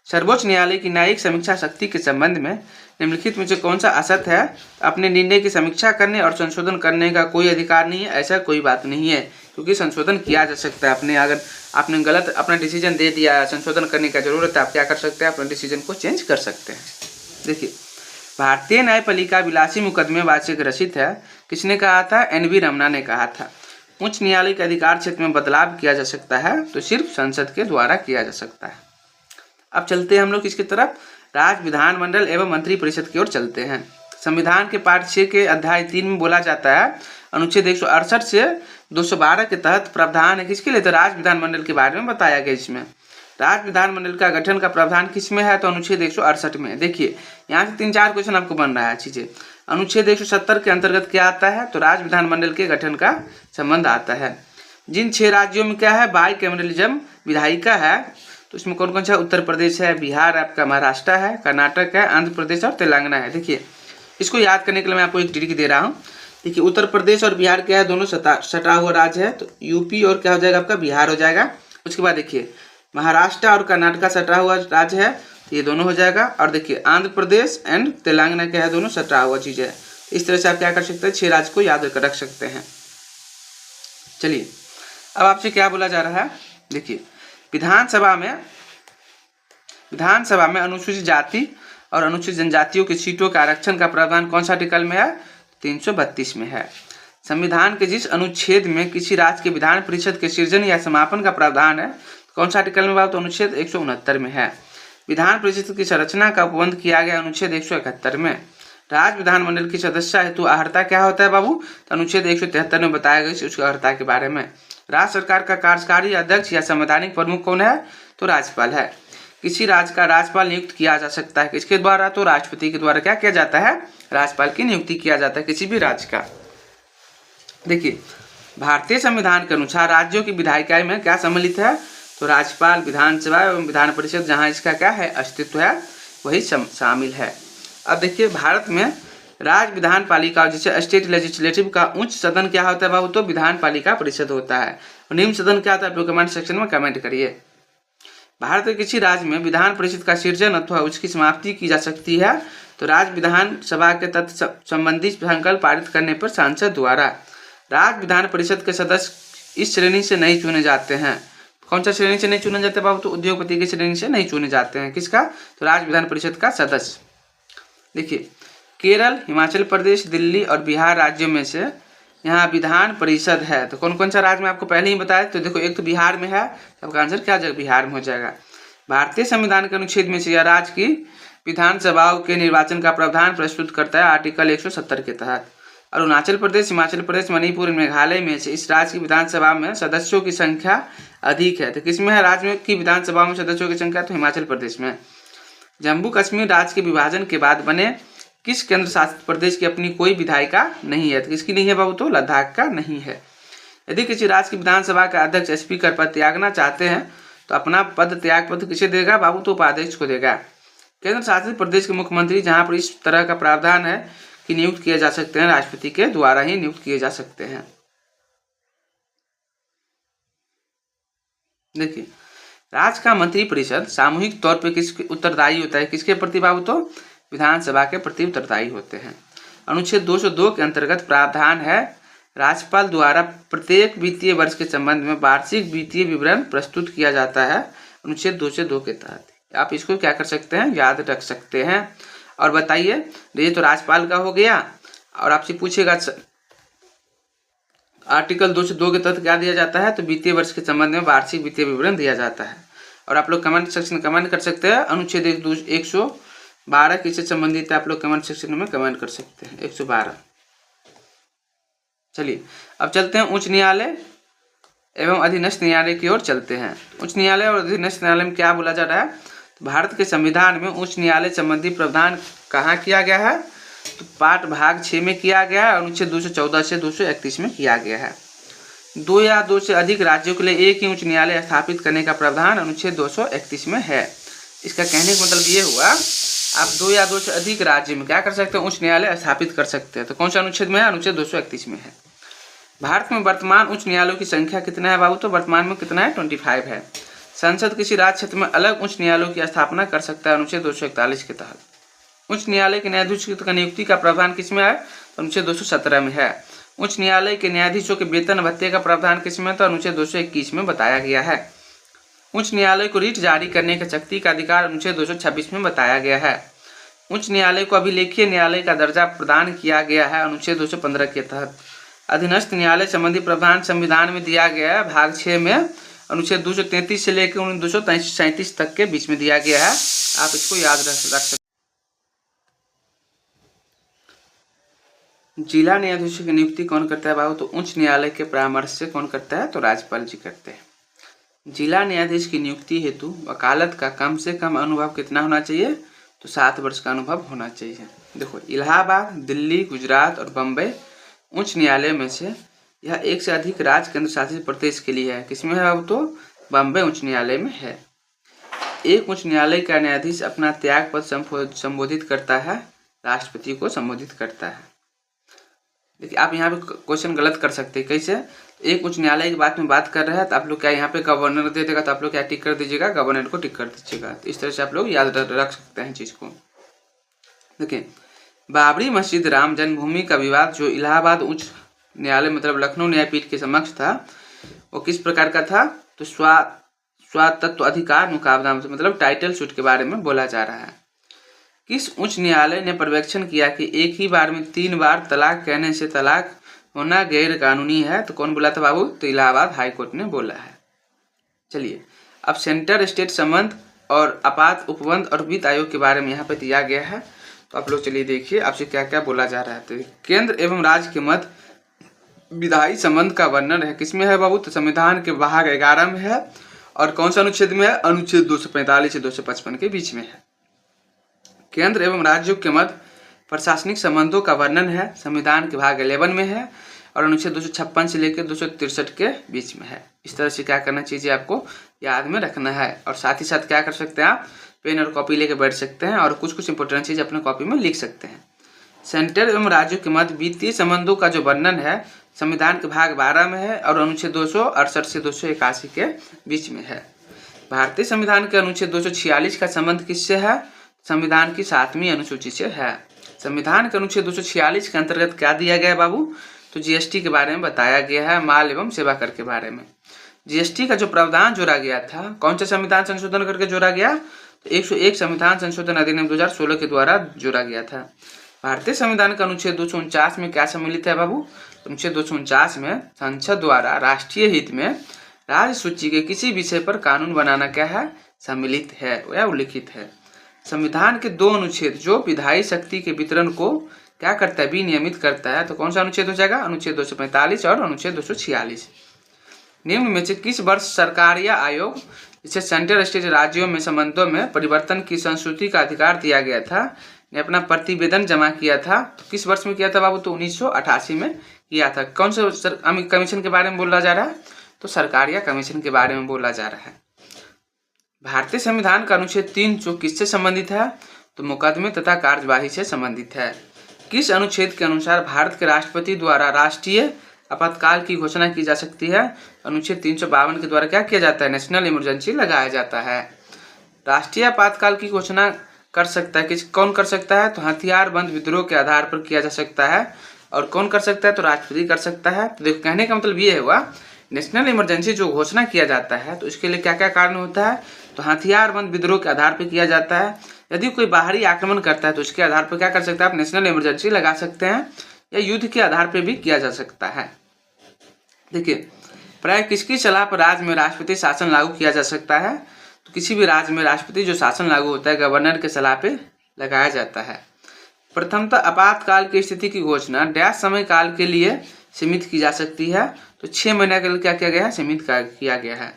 Speaker 1: सर्वोच्च न्यायालय की न्यायिक समीक्षा शक्ति के संबंध में निम्नलिखित में से कौन सा असत्य है? अपने निर्णय की समीक्षा करने और संशोधन करने का कोई अधिकार नहीं है। ऐसा कोई बात नहीं है, क्योंकि संशोधन किया जा सकता है। अगर आपने गलत अपना डिसीजन दे दिया, संशोधन करने का जरूरत है, आप क्या कर सकते हैं? अपने डिसीजन को चेंज कर सकते हैं। देखिए, भारतीय न्यायपालिका विलासी मुकदमेबाज से ग्रसित है। किसने कहा था? NV रमना ने कहा था। उच्च न्यायालय के अधिकार क्षेत्र में बदलाव किया जा सकता है तो सिर्फ संसद के द्वारा किया जा सकता है। अब चलते हैं हम लोग किसकी तरफ? राज्य विधानमंडल एवं मंत्री परिषद की ओर चलते हैं। संविधान के पाठ 6 के अध्याय 3 में बोला जाता है, अनुच्छेद 168 से 212 के तहत प्रावधान है किसके लिए? तो राज्य विधानमंडल के बारे में बताया गया। इसमें राज्य विधानमंडल का गठन का प्रावधान किसमें है? तो अनुच्छेद 168 में। देखिए, यहाँ से 3-4 क्वेश्चन आपको बन रहा है चीजें। अनुच्छेद 170 के अंतर्गत क्या आता है? तो राज्य विधानमंडल के गठन का संबंध आता है। जिन 6 राज्यों में क्या है? बाई कैमरलिज्म विधायिका है, तो इसमें कौन कौन सा? उत्तर प्रदेश है, बिहार आपका, महाराष्ट्र है, कर्नाटक है, आंध्र प्रदेश और तेलंगाना है। देखिए, इसको याद करने के लिए मैं आपको एक ट्रिक दे रहा हूँ। देखिए, उत्तर प्रदेश और बिहार क्या है? दोनों सटा हुआ राज्य है, तो यूपी और क्या हो जाएगा आपका? बिहार हो जाएगा। उसके बाद देखिए, महाराष्ट्र और कर्नाटक सटा हुआ राज्य है, ये दोनों हो जाएगा। और देखिए, आंध्र प्रदेश एंड तेलंगाना क्या है? दोनों सटा हुआ चीज है। इस तरह से आप क्या कर सकते हैं? 6 राज्य को याद रख सकते हैं। चलिए, अब आपसे क्या बोला जा रहा है? देखिए, विधानसभा में अनुसूचित जाति और अनुसूचित जनजातियों की सीटों के आरक्षण का प्रावधान कौन सा आर्टिकल में है? 332 में है। संविधान के जिस अनुच्छेद में किसी राज्य के विधान परिषद के सृजन या समापन का प्रावधान है, कौन सा आर्टिकल में बात? तो अनुच्छेद 169 में है। विधान परिषद की संरचना का उपबंध किया गया अनुच्छेद 171 में। राज्य विधानमंडल की सदस्य हेतु अहर्ता क्या होता है बाबू? तो अनुच्छेद 173 में बताया गया उसकी अहर्ता के बारे में। राज्य सरकार का कार्यकारी अध्यक्ष या संवैधानिक प्रमुख कौन है? तो राज्यपाल है। किसी राज्य का राज्यपाल नियुक्त किया जा सकता है किसके द्वारा? तो राष्ट्रपति के द्वारा क्या किया जाता है? राज्यपाल की नियुक्ति किया जाता है किसी भी राज्य का। देखिए, भारतीय संविधान के अनुसार राज्यों की विधायिकाएं में क्या सम्मिलित है? तो राज्यपाल, विधानसभा एवं विधान परिषद, जहां इसका क्या है? अस्तित्व है, वही शामिल है। अब देखिए, भारत में राज्य विधान पालिका जैसे स्टेट लेजिस्लेटिव का उच्च सदन क्या होता है बाबू? तो विधान पालिका परिषद होता है। और निम्न सदन क्या होता है? आप लोग कमेंट सेक्शन में कमेंट करिए। भारत के किसी राज्य में विधान परिषद का सृजन अथवा उसकी समाप्ति की जा सकती है तो राज्य विधानसभा के तत्व संबंधी संकल्प पारित करने पर सांसद द्वारा। राज्य विधान परिषद के सदस्य इस श्रेणी से नहीं चुने जाते हैं। कौन सा श्रेणी से नहीं चुने जाते बाबू? तो उद्योगपति की श्रेणी से नहीं चुने जाते हैं। किसका? तो राज्य विधान परिषद का सदस्य। देखिए, केरल, हिमाचल प्रदेश, दिल्ली और बिहार राज्यों में से यहाँ विधान परिषद है। तो कौन कौन सा राज्य में आपको पहले ही बताया? तो देखो, एक तो बिहार में है, तो आपका आंसर क्या हो जाएगा? बिहार में हो जाएगा। भारतीय संविधान के अनुच्छेद में से यह राज्य की विधानसभाओं के निर्वाचन का प्रावधान प्रस्तुत करता है आर्टिकल 170 के तहत। अरुणाचल प्रदेश, हिमाचल प्रदेश, मणिपुर, मेघालय में से इस राज्य की विधानसभा में सदस्यों की संख्या अधिक है। तो किसमें है राज्य की विधानसभा में सदस्यों की संख्या? तो हिमाचल प्रदेश में। जम्मू कश्मीर राज्य के विभाजन के बाद बने किस केंद्र शासित प्रदेश की अपनी कोई विधायिका नहीं है? तो किसकी नहीं है बाबू? तो लद्दाख का नहीं है। यदि किसी राज्य की विधानसभा का अध्यक्ष स्पीकर पद त्यागना चाहते हैं तो अपना पद त्याग पत्र किसे देगा बाबू? तो उपाध्यक्ष को देगा। केंद्र शासित प्रदेश के मुख्यमंत्री, जहां पर इस तरह का प्रावधान है कि नियुक्त किए जा सकते हैं, राष्ट्रपति के द्वारा ही नियुक्त किए जा सकते हैं। देखिए, राज्य का मंत्री परिषद सामूहिक तौर पर किसके उत्तरदायी होता है? किसके प्रति बाबू? तो विधानसभा के प्रति उत्तरदायी होते हैं। अनुच्छेद 202 के अंतर्गत प्रावधान है राज्यपाल द्वारा प्रत्येक वित्तीय वर्ष के संबंध में वार्षिक वित्तीय विवरण प्रस्तुत किया जाता है। अनुच्छेद 202 के तहत आप इसको क्या कर सकते हैं? याद रख सकते हैं। और बताइए, ये तो राज्यपाल का हो गया। और आपसे पूछेगा आर्टिकल 202 के तहत क्या दिया जाता है? तो वित्तीय वर्ष के संबंध में वार्षिक वित्तीय विवरण दिया जाता है। और आप लोग कमेंट सेक्शन में कमेंट कर सकते हैं अनुच्छेद 112 किससे संबंधित है? आप लोग कमेंट सेक्शन में कमेंट कर सकते हैं 112। चलिए, अब चलते हैं उच्च न्यायालय एवं अधीनस्थ न्यायालय की ओर चलते हैं। उच्च न्यायालय और अधीनस्थ न्यायालय में क्या बोला जा रहा है? तो भारत के संविधान में उच्च न्यायालय संबंधी प्रावधान कहाँ किया गया है? तो पाठ भाग 6 में किया गया है। अनुच्छेद 214 से 231 में किया गया है। 2 या 2 से अधिक राज्यों के लिए एक ही उच्च न्यायालय स्थापित करने का प्रावधान अनुच्छेद 231 में है। इसका कहने का मतलब ये हुआ, आप 2 या 2 से अधिक राज्य में क्या कर सकते हैं? उच्च न्यायालय स्थापित कर सकते हैं। तो कौन सा अनुच्छेद में है? अनुच्छेद 231 में है। भारत में वर्तमान उच्च न्यायालयों की संख्या कितना है बाबू? तो वर्तमान में कितना है? 25 है। संसद किसी राज्य क्षेत्र में अलग उच्च न्यायालयों की स्थापना कर सकता है अनुच्छेद 241 के तहत। उच्च न्यायालय के न्यायाधीश की नियुक्ति का प्रावधान किसमें है? तो अनुच्छेद 217 में है। उच्च न्यायालय के न्यायाधीशों के वेतन भत्ते का प्रावधान किसमें? तो अनुच्छेद 221 में बताया गया है। उच्च न्यायालय को रीट जारी करने के शक्ति का अधिकार अनुच्छेद 226 में बताया गया है। उच्च न्यायालय को अभिलेखीय न्यायालय का दर्जा प्रदान किया गया है अनुच्छेद 215 के तहत। अधीनस्थ न्यायालय संबंधी प्रावधान संविधान में दिया गया है, भाग 6 में अनुच्छेद 233 से लेकर 237 तक के बीच में दिया गया है। आप इसको याद रख सकते। जिला न्यायाधीशों की नियुक्ति कौन करता है बाबू? तो उच्च न्यायालय के परामर्श से कौन करता है? तो राज्यपाल जी करते हैं। जिला न्यायाधीश की नियुक्ति हेतु वकालत का कम से कम अनुभव कितना होना चाहिए? तो 7 वर्ष का अनुभव होना चाहिए। देखो, इलाहाबाद, दिल्ली, गुजरात और बम्बई उच्च न्यायालय में से यह एक से अधिक राज्य केंद्र शासित प्रदेश के लिए है। किसमें है बाबू? तो बम्बई उच्च न्यायालय में है। एक उच्च न्यायालय का न्यायाधीश अपना त्याग पद संबोधित करता है, राष्ट्रपति को संबोधित करता है। देखिए, आप यहाँ पे क्वेश्चन गलत कर सकते हैं। कैसे? एक उच्च न्यायालय की बात में बात कर रहे हैं तो आप लोग क्या यहाँ पे गवर्नर दे देगा, तो आप लोग क्या टिक कर दीजिएगा? गवर्नर को टिक कर दीजिएगा। तो इस तरह से आप लोग याद रख सकते हैं चीज को। देखिए, बाबरी मस्जिद राम जन्मभूमि का विवाद जो इलाहाबाद उच्च न्यायालय मतलब लखनऊ न्यायपीठ के समक्ष था, वो किस प्रकार का था? तो स्वातत्व अधिकार मुकाबला मतलब टाइटल सूट के बारे में बोला जा रहा है। किस उच्च न्यायालय ने पर्यवेक्षण किया कि एक ही बार में 3 बार तलाक कहने से तलाक होना गैर कानूनी है? तो कौन बोला था बाबू? तो इलाहाबाद हाईकोर्ट ने बोला है। चलिए, अब सेंटर स्टेट संबंध और आपात उपबंध और वित्त आयोग के बारे में यहाँ पे दिया गया है। तो आप लोग चलिए देखिए आपसे क्या क्या बोला जा रहा है। तो केंद्र एवं राज्य के मध्य विधायी संबंध का वर्णन है। किसमें है बाबू? तो संविधान के भाग 11 में है। और कौन सा अनुच्छेद में है? अनुच्छेद 245 से 255 के बीच में है। केंद्र एवं राज्यों के मध्य प्रशासनिक संबंधों का वर्णन है, संविधान के भाग 11 में है और अनुच्छेद 256 से लेकर 263 के बीच में है। इस तरह से क्या करना चाहिए? आपको याद में रखना है। और साथ ही साथ क्या कर सकते हैं? आप पेन और कॉपी लेके बैठ सकते हैं और कुछ इंपोर्टेंट चीज अपने कॉपी में लिख सकते हैं। सेंटर एवं राज्यों के मध्य वित्तीय संबंधों का जो वर्णन है संविधान के भाग 12 में है और अनुच्छेद 268 से 281 के बीच में है। भारतीय संविधान के अनुच्छेद 246 का संबंध किससे है? संविधान की 7वीं अनुसूची से है। संविधान के अनुच्छेद 246 के अंतर्गत क्या दिया गया है बाबू? तो जीएसटी के बारे में बताया गया है, माल एवं सेवा कर के बारे में। जीएसटी का जो प्रावधान जोड़ा गया था, कौन सा संविधान संशोधन करके जोड़ा गया? तो 101 संविधान संशोधन अधिनियम 2016 के द्वारा जोड़ा गया था। भारतीय संविधान का अनुच्छेद 249 में क्या सम्मिलित है बाबू? अनुच्छेद 249 में संसद द्वारा राष्ट्रीय हित में राज्य सूची के किसी विषय पर कानून बनाना क्या है? सम्मिलित है या उल्लिखित है। संविधान के 2 अनुच्छेद जो विधायी शक्ति के वितरण को क्या करता है? विनियमित करता है। तो कौन सा अनुच्छेद हो जाएगा? अनुच्छेद 245 और अनुच्छेद 246। निम्न में से किस वर्ष सरकार या आयोग जिसे सेंट्रल स्टेट राज्यों में संबंधों में परिवर्तन की संस्कृति का अधिकार दिया गया था ने अपना प्रतिवेदन जमा किया था? तो किस वर्ष में किया था बाबू? तो 1988 में किया था। कौन से कमीशन के बारे में बोला जा रहा है? तो सरकार या कमीशन के बारे में बोला जा रहा है। भारतीय संविधान का अनुच्छेद 3 जो किससे संबंधित है? तो मुकदमे तथा कार्यवाही से संबंधित है। किस अनुच्छेद के अनुसार भारत के राष्ट्रपति द्वारा राष्ट्रीय आपातकाल की घोषणा की जा सकती है? अनुच्छेद 352 के द्वारा क्या किया जाता है? नेशनल इमरजेंसी लगाया जाता है। राष्ट्रीय आपातकाल की घोषणा कर सकता है कौन कर सकता है? तो हथियारबंद विद्रोह के आधार पर किया जा सकता है। और कौन कर सकता है? तो राष्ट्रपति कर सकता है। तो देखो, कहने का मतलब ये हुआ नेशनल इमरजेंसी जो घोषणा किया जाता है तो इसके लिए क्या क्या कारण होता है? तो हथियारबंद विद्रोह के आधार पर किया जाता है। यदि कोई बाहरी आक्रमण करता है तो उसके आधार पर क्या कर सकते हैं? आप नेशनल इमरजेंसी लगा सकते हैं या युद्ध के आधार पर भी किया जा सकता है। देखिए, प्राय किसकी सलाह पर राज्य में राष्ट्रपति शासन लागू किया जा सकता है? तो किसी भी राज्य में राष्ट्रपति जो शासन लागू होता है गवर्नर के सलाह पे लगाया जाता है। प्रथमतः आपातकाल की स्थिति की घोषणा डैश समय काल के लिए सीमित की जा सकती है। तो 6 महीने के लिए क्या किया गया है? सीमित किया गया है।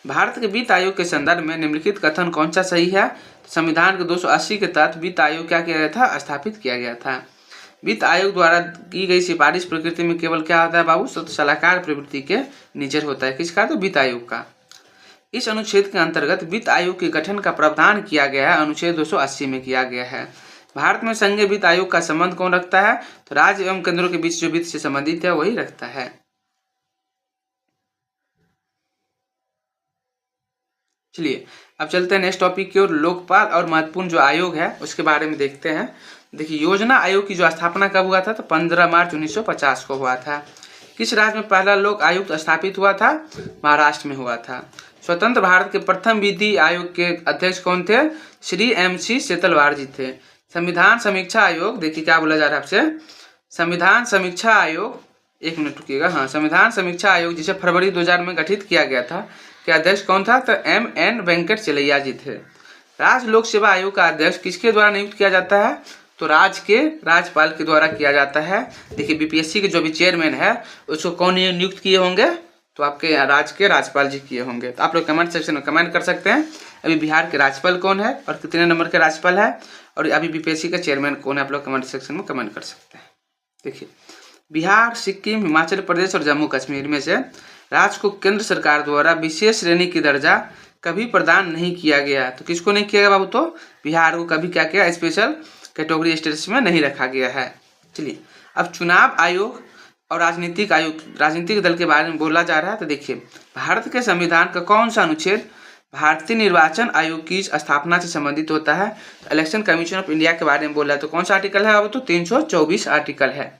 Speaker 1: भारत के वित्त आयोग के संदर्भ में निम्नलिखित कथन कौन सा सही है? संविधान के 280 के तहत वित्त आयोग क्या किया गया था? स्थापित किया गया था। वित्त आयोग द्वारा की गई सिफारिश प्रकृति में केवल क्या होता है बाबू? तो सलाहकार प्रवृत्ति के नीचे होता है। किसका? तो वित्त आयोग का। इस अनुच्छेद के अंतर्गत वित्त आयोग के गठन का प्रावधान किया गया है, अनुच्छेद 280 में किया गया है। भारत में संघीय वित्त आयोग का संबंध कौन रखता है? तो राज्य एवं केंद्रों के बीच जो वित्त से संबंधित है वही रखता है। चलिए अब चलते हैं नेक्स्ट टॉपिक की ओर। लोकपाल और महत्वपूर्ण जो आयोग है उसके बारे में देखते हैं। देखिए योजना आयोग की जो स्थापना कब हुआ था, तो 15 मार्च 1950 को हुआ था। किस राज्य में पहला लोक आयुक्त स्थापित हुआ था, महाराष्ट्र में हुआ था। स्वतंत्र भारत के प्रथम विधि आयोग के अध्यक्ष कौन थे, श्री MC सेतलवाड़ जी थे। संविधान समीक्षा आयोग, देखिए क्या बोला जा रहा है आपसे, संविधान समीक्षा आयोग, एक मिनट रुकिएगा, हाँ, संविधान समीक्षा आयोग जिसे फरवरी 2000 में गठित किया गया था, के अध्यक्ष कौन था, तो MN वेंकटचलैया जी थे। राज्य लोक सेवा आयोग का अध्यक्ष किसके द्वारा नियुक्त किया जाता है, तो राज्य के राज्यपाल के द्वारा किया जाता है। देखिए BPSC के जो भी चेयरमैन है उसको कौन नियुक्त किए होंगे, तो आपके राज्य के राज्यपाल जी किए होंगे। तो आप लोग कमेंट सेक्शन में कमेंट कर सकते हैं अभी बिहार के राज्यपाल कौन है और कितने नंबर के राज्यपाल है, और अभी BPSC का चेयरमैन कौन है, आप लोग कमेंट सेक्शन में कमेंट कर सकते हैं। देखिए बिहार, सिक्किम, हिमाचल प्रदेश और जम्मू कश्मीर में से राज्य को केंद्र सरकार द्वारा विशेष श्रेणी की दर्जा कभी प्रदान नहीं किया गया। तो किसको नहीं किया गया बाबू, तो बिहार को कभी क्या किया, स्पेशल कैटेगरी स्टेटस में नहीं रखा गया है। चलिए अब चुनाव आयोग और राजनीतिक आयोग, राजनीतिक दल के बारे में बोला जा रहा है। तो देखिए भारत के संविधान का कौन सा अनुच्छेद भारतीय निर्वाचन आयोग की स्थापना से संबंधित होता है, तो इलेक्शन कमीशन ऑफ इंडिया के बारे में बोला है। तो कौन सा आर्टिकल है बाबू, तो 324 आर्टिकल है।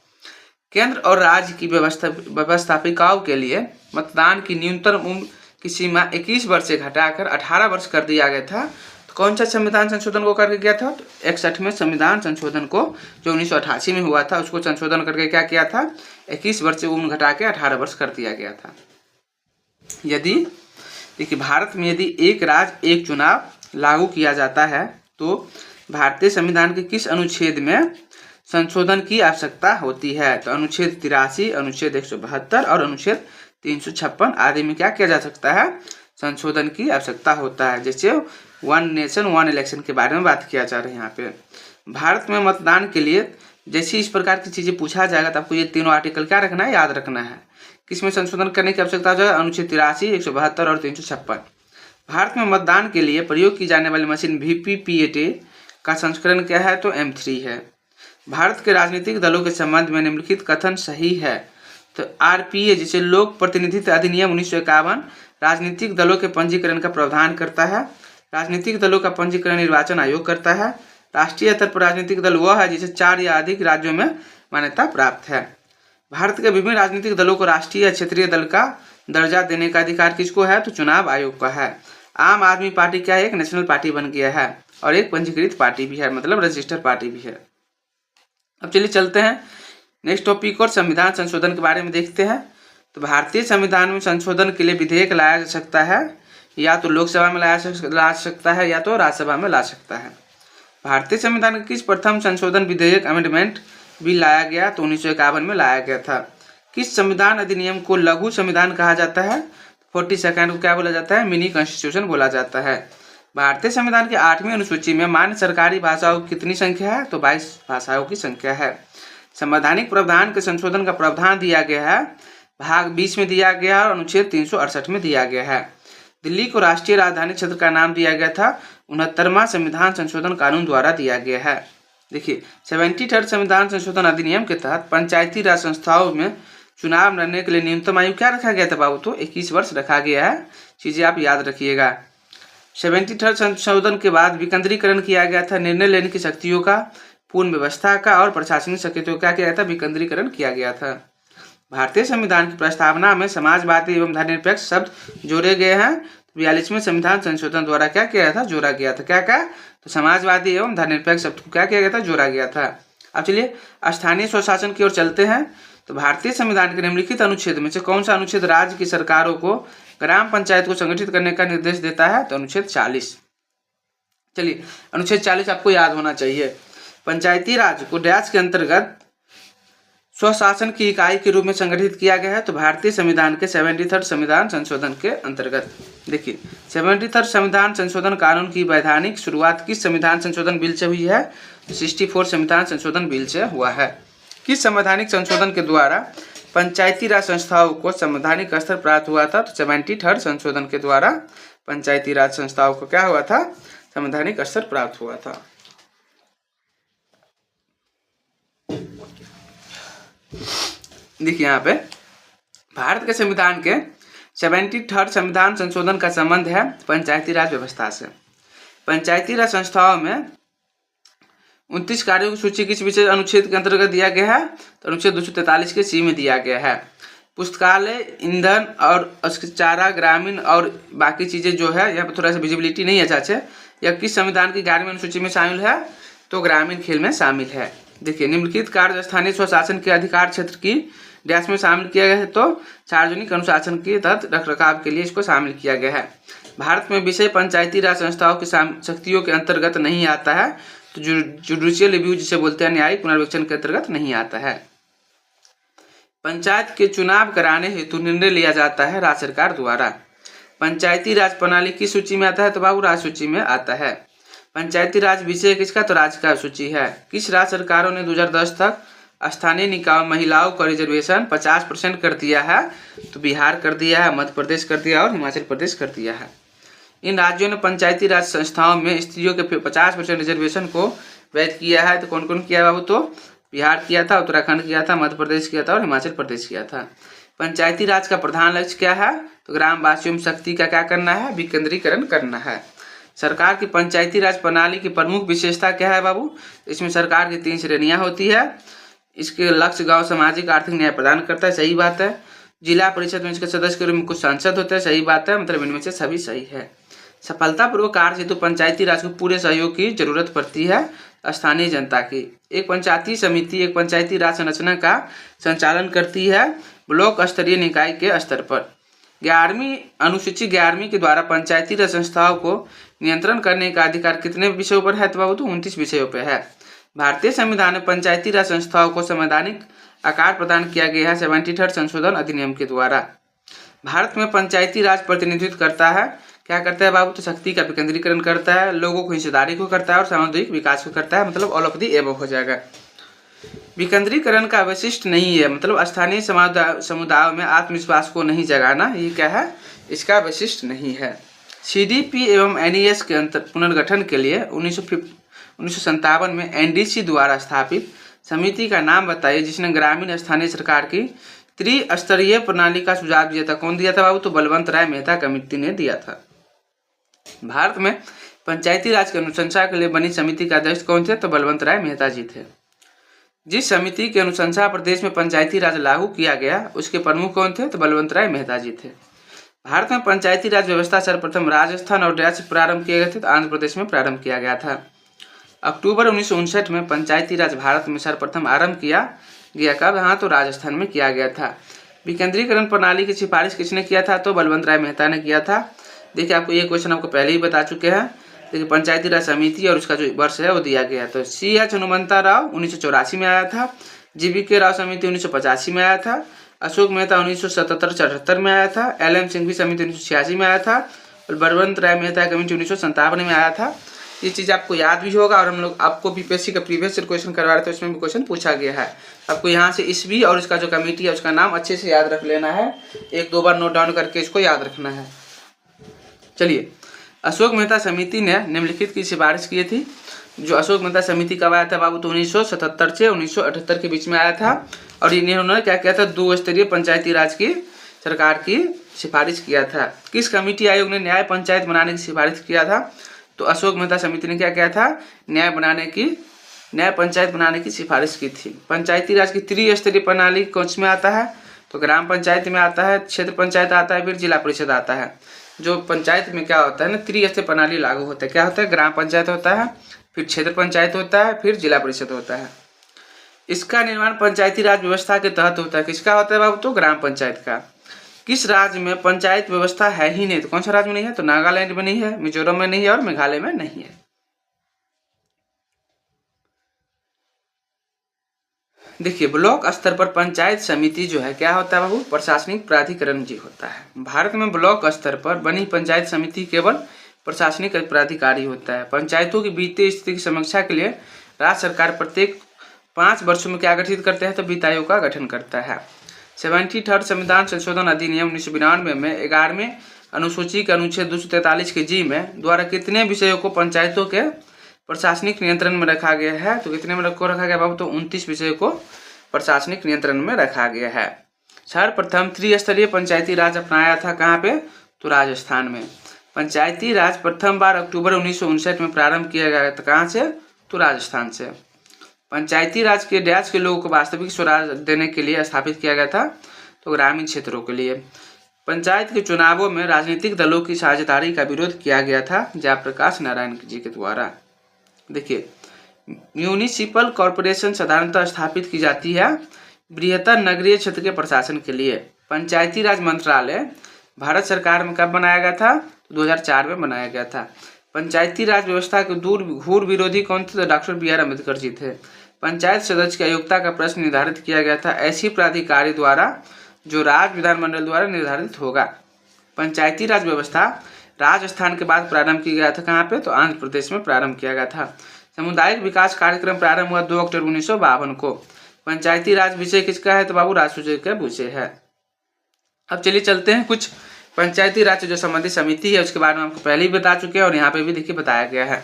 Speaker 1: केंद्र और राज्य की व्यवस्थापिकाओं के लिए मतदान की न्यूनतम उम्र की सीमा 21 वर्ष से घटाकर 18 वर्ष कर दिया गया था। तो कौन सा संविधान संशोधन को करके गया था, तो 61वें संविधान संशोधन को जो 1988 में हुआ था उसको संशोधन करके क्या किया था, 21 वर्ष से उम्र घटा के 18 वर्ष कर दिया गया था। यदि देखिए भारत में यदि एक राज्य एक चुनाव लागू किया जाता है तो भारतीय संविधान के किस अनुच्छेद में संशोधन की आवश्यकता होती है, तो अनुच्छेद 83, अनुच्छेद 172 और अनुच्छेद 356 आदि में क्या किया जा सकता है, संशोधन की आवश्यकता होता है। जैसे वन नेशन वन इलेक्शन के बारे में बात किया जा रहा है यहाँ पे। भारत में मतदान के लिए जैसे इस प्रकार की चीजें पूछा जाएगा तो आपको ये तीनों आर्टिकल क्या रखना है, याद रखना है। किसमें संशोधन करने की आवश्यकता है, अनुच्छेद 83, 172 और 356। भारत में मतदान के लिए प्रयोग की जाने वाली मशीन VPPAT का संस्करण क्या है, तो M3 है। भारत के राजनीतिक दलों के संबंध में निम्नलिखित कथन सही है, तो RPA जिसे लोक प्रतिनिधित्व अधिनियम 1951 राजनीतिक दलों के पंजीकरण का प्रावधान करता है। राजनीतिक दलों का पंजीकरण निर्वाचन आयोग करता है। राष्ट्रीय स्तर पर राजनीतिक दल वह है जिसे 4 या अधिक राज्यों में मान्यता प्राप्त है। भारत के विभिन्न राजनीतिक दलों को राष्ट्रीय या क्षेत्रीय दल का दर्जा देने का अधिकार किसको है, तो चुनाव आयोग का है। आम आदमी पार्टी क्या है, एक नेशनल पार्टी बन गया है और एक पंजीकृत पार्टी भी है, मतलब रजिस्टर्ड पार्टी भी है। अब चलिए चलते हैं नेक्स्ट टॉपिक और संविधान संशोधन के बारे में देखते हैं। तो भारतीय संविधान में संशोधन के लिए विधेयक लाया जा सकता है, या तो लोकसभा में ला सकता है या तो राज्यसभा में ला सकता है। भारतीय संविधान का किस प्रथम संशोधन विधेयक अमेंडमेंट बिल लाया गया, तो 1951 में लाया गया था। किस संविधान अधिनियम को लघु संविधान कहा जाता है, 42 को क्या बोला जाता है, मिनी कॉन्स्टिट्यूशन बोला जाता है। भारतीय संविधान की 8वीं अनुसूची में मान्य सरकारी भाषाओं की कितनी संख्या है, तो 22 भाषाओं की संख्या है। संवैधानिक प्रावधान के संशोधन का प्रावधान दिया गया है, भाग 20 में दिया गया है और अनुच्छेद 368 में दिया गया है। दिल्ली को राष्ट्रीय राजधानी क्षेत्र का नाम दिया गया था 69वां संविधान संशोधन कानून द्वारा दिया गया है। देखिए 73 संविधान संशोधन अधिनियम के तहत पंचायती राज संस्थाओं में चुनाव लड़ने के लिए न्यूनतम आयु क्या रखा गया था बाबू, तो 21 वर्ष रखा गया है। चीजें आप याद रखिएगा। 73 संशोधन के बाद विकेंद्रीकरण किया गया था, निर्णय लेने की शक्तियों का, पूर्ण व्यवस्था का और प्रशासनिक शक्तियों का क्या किया था, विकेंद्रीकरण किया गया था। भारतीय संविधान की प्रस्तावना में समाजवादी एवं धर्मनिरपेक्ष शब्द जोड़े गए हैं। 42वें संविधान संशोधन द्वारा क्या किया था, जोड़ा गया था। क्या क्या, तो समाजवादी एवं धर्मनिरपेक्ष शब्द को क्या किया गया था, जोड़ा गया था। अब चलिए स्थानीय स्वशासन की ओर चलते हैं। तो भारतीय संविधान के निम्नलिखित अनुच्छेद में से कौन सा अनुच्छेद राज्य की सरकारों को ग्राम पंचायत को संगठित करने का निर्देश देता है, तो अनुच्छेद 40। चलिए अनुच्छेद 40 आपको याद होना चाहिए। पंचायती राज को डैश के अंतर्गत स्वशासन की इकाई के रूप में संगठित किया गया है, तो भारतीय संविधान के 73 संविधान संशोधन के अंतर्गत। देखिए 73 संविधान संशोधन कानून की वैधानिक शुरुआत किस संविधान संशोधन बिल से हुई है, 64 संविधान संशोधन बिल से हुआ है। किस संवैधानिक संशोधन के द्वारा पंचायती राज संस्थाओं को संवैधानिक स्तर प्राप्त हुआ था, तो 73 संशोधन के द्वारा पंचायती राज संस्थाओं को क्या हुआ था, संवैधानिक स्तर प्राप्त हुआ था। देखिए यहाँ पे भारत के संविधान के 73 संविधान संशोधन का संबंध है पंचायती राज व्यवस्था से। पंचायती राज संस्थाओं में 29 कार्यों की सूची किस विशेष अनुच्छेद के अंतर्गत दिया गया है? तो अनुच्छेद 243 के सी में दिया गया है। पुस्तकालय, ईंधन और चारा, ग्रामीण और बाकी चीज़ें जो है, यहाँ पर थोड़ा सा विजिबिलिटी नहीं है चाचे, यह किस संविधान की 11वीं अनुसूची में शामिल है? तो ग्रामीण खेल में शामिल है। देखिए, निम्नलिखित कार्य स्थानीय स्वशासन के अधिकार क्षेत्र की डैश में शामिल किया गया है, तो सार्वजनिक अनुशासन के तहत रखरखाव के लिए इसको शामिल किया गया है। भारत में विषय पंचायती राज संस्थाओं की शक्तियों के अंतर्गत नहीं आता है, तो जुडिशियल रिव्यू जिसे बोलते हैं, न्यायिक पुनर्वीक्षण के अंतर्गत नहीं आता है। पंचायत के चुनाव कराने हेतु निर्णय लिया जाता है राज्य सरकार द्वारा। पंचायती राज प्रणाली किस सूची में आता है? तो बाबू राज्य सूची में आता है। पंचायती राज विषय किसका? तो राज्य का सूची है। किस राज्य सरकारों ने 2010 तक स्थानीय निकाय महिलाओं का रिजर्वेशन 50% कर दिया है? तो बिहार कर दिया है, मध्य प्रदेश कर दिया और हिमाचल प्रदेश कर दिया है। इन राज्यों ने पंचायती राज संस्थाओं में स्त्रियों के 50% रिजर्वेशन को वैध किया है। तो कौन कौन किया बाबू? तो बिहार किया था, उत्तराखंड किया था, मध्य प्रदेश किया था और हिमाचल प्रदेश किया था। पंचायती राज का प्रधान लक्ष्य क्या है? तो ग्रामवासियों में शक्ति का क्या करना है? विकेंद्रीकरण करना है। सरकार की पंचायती राज प्रणाली की प्रमुख विशेषता क्या है बाबू? इसमें सरकार की 3 श्रेणियां होती है। इसके लक्ष्य गांव सामाजिक आर्थिक न्याय प्रदान करता है, सही बात है। जिला परिषद में इसके सदस्य के रूप में कुछ सांसद होते हैं, सही बात है। मतलब इनमें से सभी सही है। सफलतापूर्वक कार्य हेतु पंचायती राज को पूरे सहयोग की जरूरत पड़ती है स्थानीय जनता की। एक पंचायती समिति एक पंचायती राज संरचना का संचालन करती है ब्लॉक स्तरीय निकाय के स्तर पर। 11वीं अनुसूची 11वीं के द्वारा पंचायती राज संस्थाओं को नियंत्रण करने का अधिकार कितने विषयों पर है? तो बाबू तो 29 विषयों पर है। भारतीय संविधान में पंचायती राज संस्थाओं को संवैधानिक आकार प्रदान किया गया है 73 संशोधन अधिनियम के द्वारा। भारत में पंचायती राज प्रतिनिधित्व करता है, क्या करता है बाबू? तो शक्ति का विकेंद्रीकरण करता है, लोगों को हिस्सेदारी को करता है और सामुदायिक विकास को करता है। मतलब ऑल ऑफ दी एबव हो जाएगा। विकेंद्रीकरण का विशिष्ट नहीं है, मतलब स्थानीय समुदायों में आत्मविश्वास को नहीं जगाना, ये क्या है? इसका विशिष्ट नहीं है। CDP एवं NES के पुनर्गठन के लिए 1957 में NDC द्वारा स्थापित समिति का नाम बताइए जिसने ग्रामीण स्थानीय सरकार की त्रिस्तरीय प्रणाली का सुझाव दिया था। कौन दिया था बाबू? तो बलवंत राय मेहता कमेटी ने दिया था। भारत में पंचायती राज की अनुशंसा के लिए बनी समिति का अध्यक्ष कौन थे? तो बलवंत राय मेहता जी थे। जिस समिति की अनुशंसा प्रदेश में पंचायती राज लागू किया गया उसके प्रमुख कौन थे? तो बलवंत राय मेहता जी थे। भारत में पंचायती राज व्यवस्था सर्वप्रथम राजस्थान और राज्य प्रारंभ किए गए थे, तो आंध्र प्रदेश में प्रारंभ किया गया था। अक्टूबर 1959 में पंचायती राज भारत में सर्वप्रथम आरंभ किया गया। कब? हाँ, तो राजस्थान में किया गया था। विकेंद्रीकरण प्रणाली की सिफारिश किसने किया था? तो बलवंत राय मेहता ने किया था। देखिए, आपको ये क्वेश्चन आपको पहले ही बता चुके हैं। देखिए, पंचायती राज समिति और उसका जो वर्ष है वो दिया गया। तो CH हनुमंता राव 1984 में आया था। GVK राव समिति 1985 में आया था। अशोक मेहता 1977-78 में आया था। LM सिंघवी समिति 1986 में आया था और बलवंत राय मेहता कमेटी 1957 में आया था। ये चीज़ आपको याद भी होगा और हम लोग आपको BPSC का प्रीवियस ईयर क्वेश्चन करवा रहे थे, उसमें भी क्वेश्चन पूछा गया है। आपको यहाँ से ईस्वी और इसका जो कमेटी है उसका नाम अच्छे से याद रख लेना है, 1-2 बार नोट डाउन करके इसको याद रखना है। चलिए, अशोक मेहता समिति ने निम्नलिखित की सिफारिश की थी। जो अशोक मेहता समिति कब आया था बाबू? तो 1977 से 1978 के बीच में आया था और इन्होंने क्या किया था? 2 स्तरीय पंचायती राज की सरकार की सिफारिश किया था। किस कमेटी आयोग ने न्याय पंचायत बनाने की सिफारिश किया था? तो अशोक मेहता समिति ने क्या किया था? न्याय पंचायत बनाने की सिफारिश की थी। पंचायती राज की त्रिस्तरीय प्रणाली कौन में आता है? तो ग्राम पंचायत में आता है, क्षेत्र पंचायत आता है, फिर जिला परिषद आता है। जो पंचायत में क्या होता है ना, त्रिस्तरीय प्रणाली लागू होता है। क्या होता है? ग्राम पंचायत होता है, फिर क्षेत्र पंचायत होता है, फिर जिला परिषद होता है। इसका निर्माण पंचायती राज व्यवस्था के तहत होता है। किसका होता है बाबू? तो ग्राम पंचायत का। किस राज्य में पंचायत व्यवस्था है ही नहीं? तो कौन सा राज्य में नहीं है? तो नागालैंड में नहीं है, मिजोरम में नहीं है और मेघालय में नहीं है। देखिए, ब्लॉक स्तर पर पंचायत समिति जो है क्या होता है बाबू? प्रशासनिक प्राधिकरण जी होता है। भारत में ब्लॉक स्तर पर बनी पंचायत समिति केवल प्रशासनिक प्राधिकारी होता है। पंचायतों की वित्तीय स्थिति की समीक्षा के लिए राज्य सरकार प्रत्येक 5 वर्षों में क्या गठित करते हैं? तो वित्त आयोग का गठन करता है। 73 संविधान संशोधन अधिनियम 1992 में 11वें अनुसूची के अनुच्छेद 243 के जी में द्वारा कितने विषयों को पंचायतों के प्रशासनिक नियंत्रण में रखा गया है? तो कितने में रखा गया बाबू? तो 29 विषयों को प्रशासनिक नियंत्रण में रखा गया है। सर्वप्रथम त्रिस्तरीय पंचायती राज अपनाया था कहाँ पे, तो राजस्थान में। पंचायती राज प्रथम बार अक्टूबर 1959 में प्रारंभ किया गया था कहाँ से, तो राजस्थान से। पंचायती राज के डैश के लोगों को वास्तविक स्वराज देने के लिए स्थापित किया गया था, तो ग्रामीण क्षेत्रों के लिए। पंचायत के चुनावों में राजनीतिक दलों की साझेदारी का विरोध किया गया था जयप्रकाश नारायण जी के द्वारा। देखिए, म्यूनिसिपल कॉरपोरेशन साधारणतः स्थापित की जाती है बृहत्तर नगरीय क्षेत्र के प्रशासन के लिए। पंचायती राज मंत्रालय भारत सरकार में कब बनाया गया था, 2004 में बनाया गया था। पंचायती राज व्यवस्था के घूर विरोधी कौन थे, तो डॉक्टर BR अम्बेडकर जी थे। पंचायत सदस्य की अयोग्यता का प्रश्न निर्धारित किया गया था ऐसी प्राधिकारी द्वारा जो राज्य विधानमंडल द्वारा निर्धारित होगा। पंचायती राज व्यवस्था राजस्थान के बाद प्रारंभ किया गया था कहाँ पे, तो आंध्र प्रदेश में प्रारंभ किया गया था। सामुदायिक विकास कार्यक्रम प्रारंभ हुआ 2 अक्टूबर 1952 को। पंचायती राज विषय किसका है, तो बाबू राजसूय का विषय है। अब चलिए चलते हैं कुछ पंचायती राज से जो संबंधित समिति है उसके बारे में आपको पहले ही बता चुके हैं और यहाँ पे भी देखिए बताया गया है।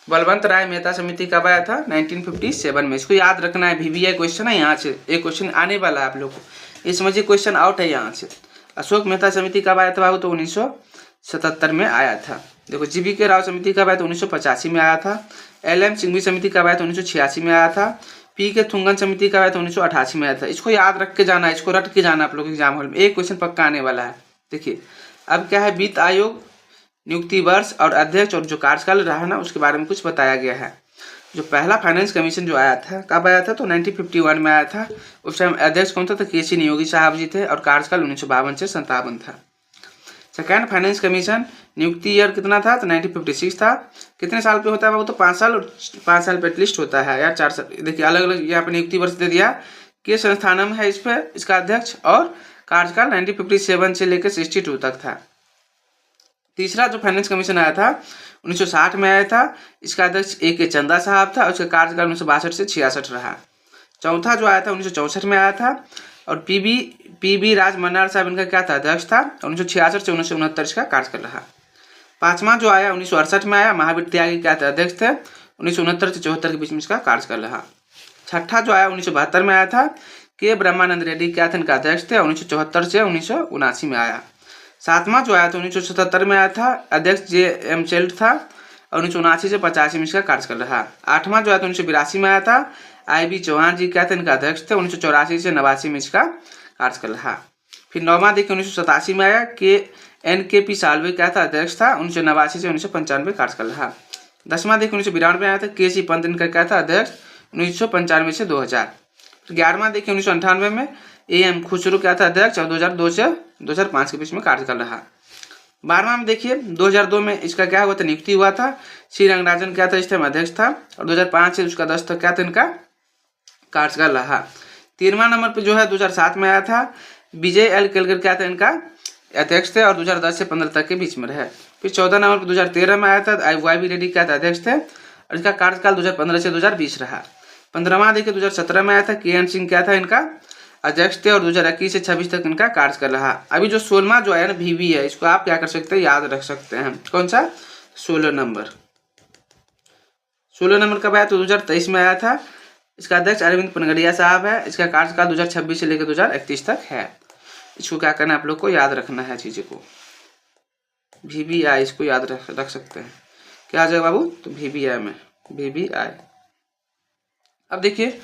Speaker 1: बलवंत राय मेहता समिति कब आया था, 1957 में। इसको याद रखना है, VVI क्वेश्चन है यहाँ से, एक क्वेश्चन आने वाला है आप लोग को, ये समझिए क्वेश्चन आउट है यहाँ से। अशोक मेहता समिति कब आया था बाबू, तो 1977 में आया था। देखो, GVK राव समिति कब आया था, 1985 में आया था। LM सिंघवी समिति कब आया था, 1986 में आया था। PK थुंगन समिति कब आया था, 1988 में आया था। इसको याद रख के जाना है, इसको रट के जाना आप लोग एग्जाम हॉल में, एक क्वेश्चन पक्का आने वाला है। देखिए, अब क्या है, वित्त आयोग नियुक्ति वर्ष और अध्यक्ष और जो कार्यकाल रहा ना उसके बारे में कुछ बताया गया है। जो पहला फाइनेंस कमीशन जो आया था कब आया था, तो 1951 में आया था। उस टाइम अध्यक्ष कौन था, तो KC नियोगी साहब जी थे और कार्यकाल 1952 से 57 था। सेकेंड फाइनेंस कमीशन नियुक्ति ईयर कितना था, तो 1956 था। कितने साल पे होता है वो, तो 5 साल, और 5 साल पे एटलीस्ट होता है यार, 4 साल। देखिए, अलग अलग यहाँ पे नियुक्ति वर्ष दे दिया कि संस्थानम है इस पर इसका अध्यक्ष, और कार्यकाल 1957 से लेकर 62 तक था। तीसरा जो फाइनेंस कमीशन आया था 1960 में आया था, इसका अध्यक्ष AK चंदा साहब था और उसका कार्यकाल 1962 से 66 रहा। चौथा जो आया था 1964 में आया था और PB राज मन्नार साहब इनका क्या था, अध्यक्ष था। 1966 से 1969 इसका कार्यकाल रहा। पांचवा जो आया 1968 में आया, महावीर त्यागी क्या थे, अध्यक्ष थे। 1969 से 74 के बीच में इसका कार्यकाल रहा। छठा जो आया 1972 में आया था, K ब्रह्मानंद रेड्डी क्या थे, इनका अध्यक्ष थे। 1974 से 1979 में आया। सातवां जो आया था 1977 में आया था, अध्यक्ष JM चेल्ट था और 1979 से 85 में इसका कार्यकाल रहा। आठवां जो आया था 1982 में आया था, IB चौहान जी क्या थे, इनका अध्यक्ष थे। 1984 से 89 में इसका कार्यकाल रहा। फिर नौवां देखिए 1987 में आया, NKP साल्वे क्या था, अध्यक्ष था। 1989 से 1995 कार्यकाल रहा। 10वां देखिए 1992 में आया था, KC पंत इनका क्या था, अध्यक्ष। 1995 से 2000। 11वां देखिए 1998 में AM खुसरो क्या था, अध्यक्ष, और 2002 से 2005 के बीच में कार्यकाल रहा। 12वां में देखिए 2002 में इसका क्या हुआ था, नियुक्ति हुआ था। श्री रंगराजन क्या था, इस टाइम अध्यक्ष था और 2005 से उसका 10 तक क्या था, इनका कार्यकाल रहा। 13वां नंबर पर जो है 2007 में आया था, विजय L केलकर क्या था, इनका अध्यक्ष थे और 2010 से 15 तक के बीच में रहे। फिर 14 नंबर पर 2013 में आया था, YB रेड्डी क्या था, अध्यक्ष थे और इसका कार्यकाल 2015 से 2020 रहा। 15वां देखिए 2017 में आया था, KN सिंह क्या था, इनका अध्यक्ष थे और 2021 से 26 तक इनका कार्यकाल रहा। अभी जो 16वां जो है ना VV है, इसको आप क्या कर सकते हैं, याद रख सकते हैं। कौन सा, 16 नंबर। 16 नंबर कब आया, तो 2023 में आया था। इसका अध्यक्ष अरविंद पनगड़िया साहब है। इसका कार्यकाल 2026 से लेकर 2031 तक है। इसको क्या करना है, आप लोग को याद रखना है चीज़ों को। VVI इसको याद रख सकते हैं। क्या आ जाएगा बाबू, तो VVI में VVI। अब देखिए